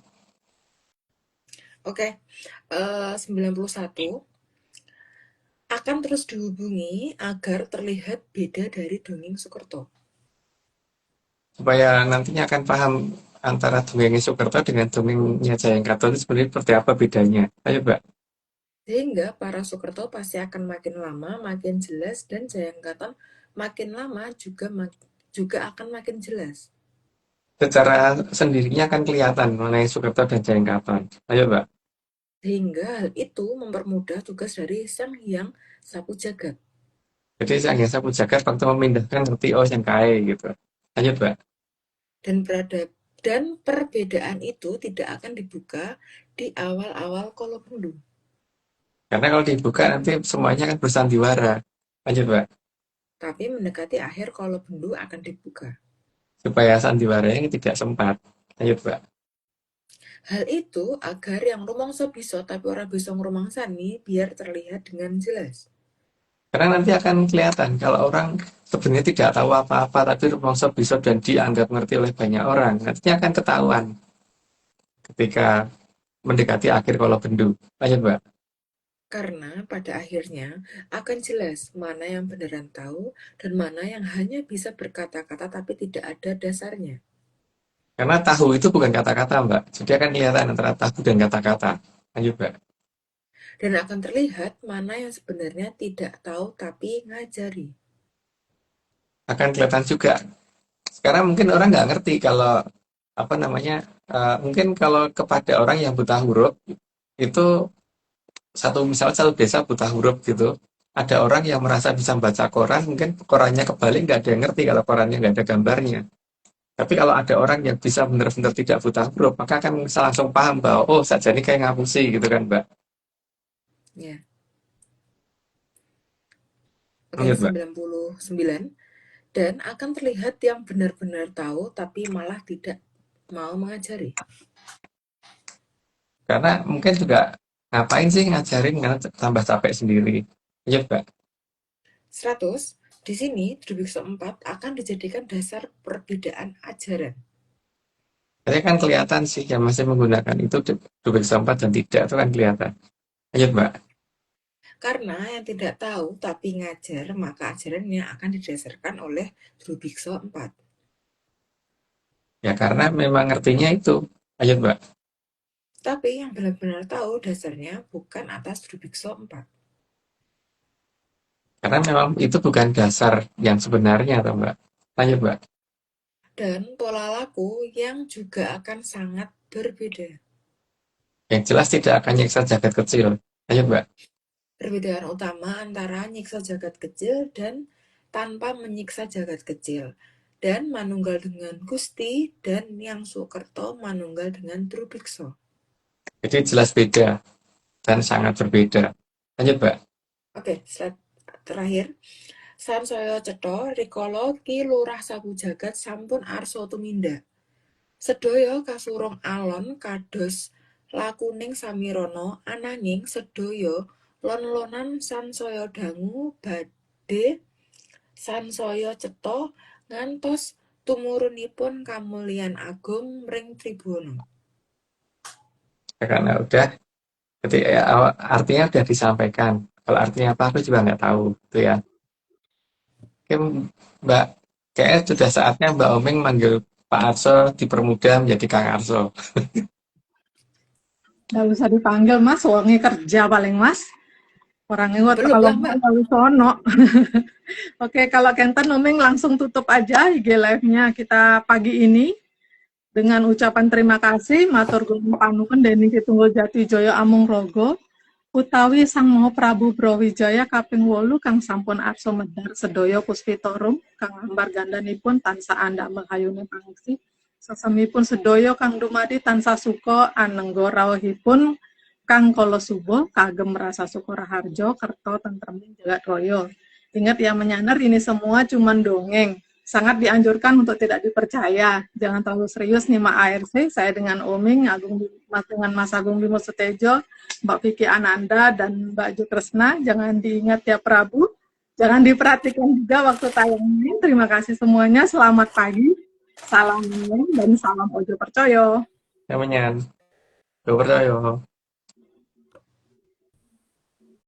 Oke, 91 akan terus dihubungi agar terlihat beda dari dongeng Soekerto. Supaya nantinya akan paham antara dongeng Soekerto dengan dongengnya Jayengkato itu sebenarnya seperti apa bedanya. Ayo Mbak. Sehingga para Soekerto pasti akan makin lama makin jelas dan Jayengkaton makin lama juga akan makin jelas. Secara sendirinya akan kelihatan mengenai Soekerto dan Jayengkaton. Ayo Mbak. Sehingga hal itu mempermudah tugas dari Sang Hyang Sapu Jagat. Jadi Sang Hyang Sapu Jagat waktu memindahkan ngerti oh yang kae gitu. Lanjut, Mbak. Dan perbedaan itu tidak akan dibuka di awal-awal Kolobendu. Karena kalau dibuka nanti semuanya kan bersandiwara. Lanjut, Mbak. Tapi mendekati akhir Kolobendu akan dibuka. Supaya sandiwaranya tidak sempat. Lanjut, Mbak. Hal itu agar yang rumangsa bisa tapi ora bisa ngrumangsani biar terlihat dengan jelas. Karena nanti akan kelihatan kalau orang sebenarnya tidak tahu apa-apa tapi rumangsa bisa dan dianggap ngerti oleh banyak orang. Nantinya akan ketahuan ketika mendekati akhir Kolobendu. Lanjut, Mbak. Karena pada akhirnya akan jelas mana yang beneran tahu dan mana yang hanya bisa berkata-kata tapi tidak ada dasarnya. Karena tahu itu bukan kata-kata, Mbak. Jadi akan kelihatan antara tahu dan kata-kata. Lanjut, Mbak. Dan akan terlihat mana yang sebenarnya tidak tahu tapi ngajari. Akan kelihatan juga. Sekarang mungkin orang nggak ngerti kalau apa namanya, mungkin kalau kepada orang yang buta huruf itu misalnya satu desa buta huruf gitu. Ada orang yang merasa bisa baca koran, mungkin korannya kebalik nggak ada yang ngerti kalau korannya nggak ada gambarnya. Tapi kalau ada orang yang bisa benar-benar tidak buta huruf, maka akan bisa langsung paham bahwa oh saja ini kayak ngapusi gitu kan, Mbak. Ya. Oke, Lanjut, Mbak. 99. Dan akan terlihat yang benar-benar tahu tapi malah tidak mau mengajari. Karena mungkin juga ngapain sih ngajarin karena tambah capek sendiri. Lanjut, Mbak. 100. Di sini, Drubiksa 4 akan dijadikan dasar perbedaan ajaran. Jadi kan kelihatan sih yang masih menggunakan itu dubik 4 dan tidak itu kan kelihatan. Lanjut, Mbak. Karena yang tidak tahu tapi ngajar, maka ajarannya akan didasarkan oleh Drubiksa 4. Ya karena memang ngertinya itu. Lanjut, Mbak. Tapi yang benar-benar tahu dasarnya bukan atas Drubiksa 4. Karena memang itu bukan dasar yang sebenarnya, atau Mbak. Lanjut, Mbak. Dan pola laku yang juga akan sangat berbeda. Yang jelas tidak akan nyiksa jagat kecil. Lanjut, Mbak. Perbedaan utama antara nyiksa jagat kecil dan tanpa menyiksa jagat kecil. Dan manunggal dengan Gusti dan yang Sukerto manunggal dengan Drubiksa. Jadi jelas beda dan sangat berbeda. Lanjut, Mbak. Oke, slide terakhir. Sansaya cetha rikala Ki Lurah Sapu Jagat sampun arsa tumindak. Sedaya kasurung alon kados lakuning samirana ananging sedaya lon-lonan sansaya dangu badhe sansaya cetha ngantos tumurunipun kamulyan agung mring Tribuna. Karena udah, ketika ya, artinya udah disampaikan. Kalau artinya apa aku juga nggak tahu, gitu ya. Oke, Mbak, kayaknya sudah saatnya Mbak Oming manggil Pak Arso dipermudah menjadi Kang Arso. Nggak usah dipanggil Mas, wongi kerja paling Mas. Orangnya kok Belum kalau lah, Mbak. lalu sono. Oke, kalau Kenten Oming langsung tutup aja IG live-nya kita pagi ini dengan ucapan terima kasih matur nuwun panuwun dening Kitunggul Jati Jaya Amung Rogo utawi Sang Maha Prabu Brawijaya kaping 8 kang sampun arsa medhar sedaya puspitorum kang ambar gandanipun tansah andamel hayune pangesti sesemipun sedaya kang dumadi tansah suka anengga rawuhipun kang kala subuh kagem rasa syukur raharja kerto tentreming jagat raya. Ingat ya menyanar ini semua cuman dongeng. Sangat dianjurkan untuk tidak dipercaya. Jangan terlalu serius nih Mak ARC. Saya dengan Oming, dengan Mas Agung Bimo Sutejo, Mbak Vicky Ananda, dan Mbak Ju Kresna. Jangan diingat ya Prabu. Jangan diperhatikan juga waktu tayang ini. Terima kasih semuanya. Selamat pagi. Salam dan salam Ojo Percoyo. Namanya, Gak percaya.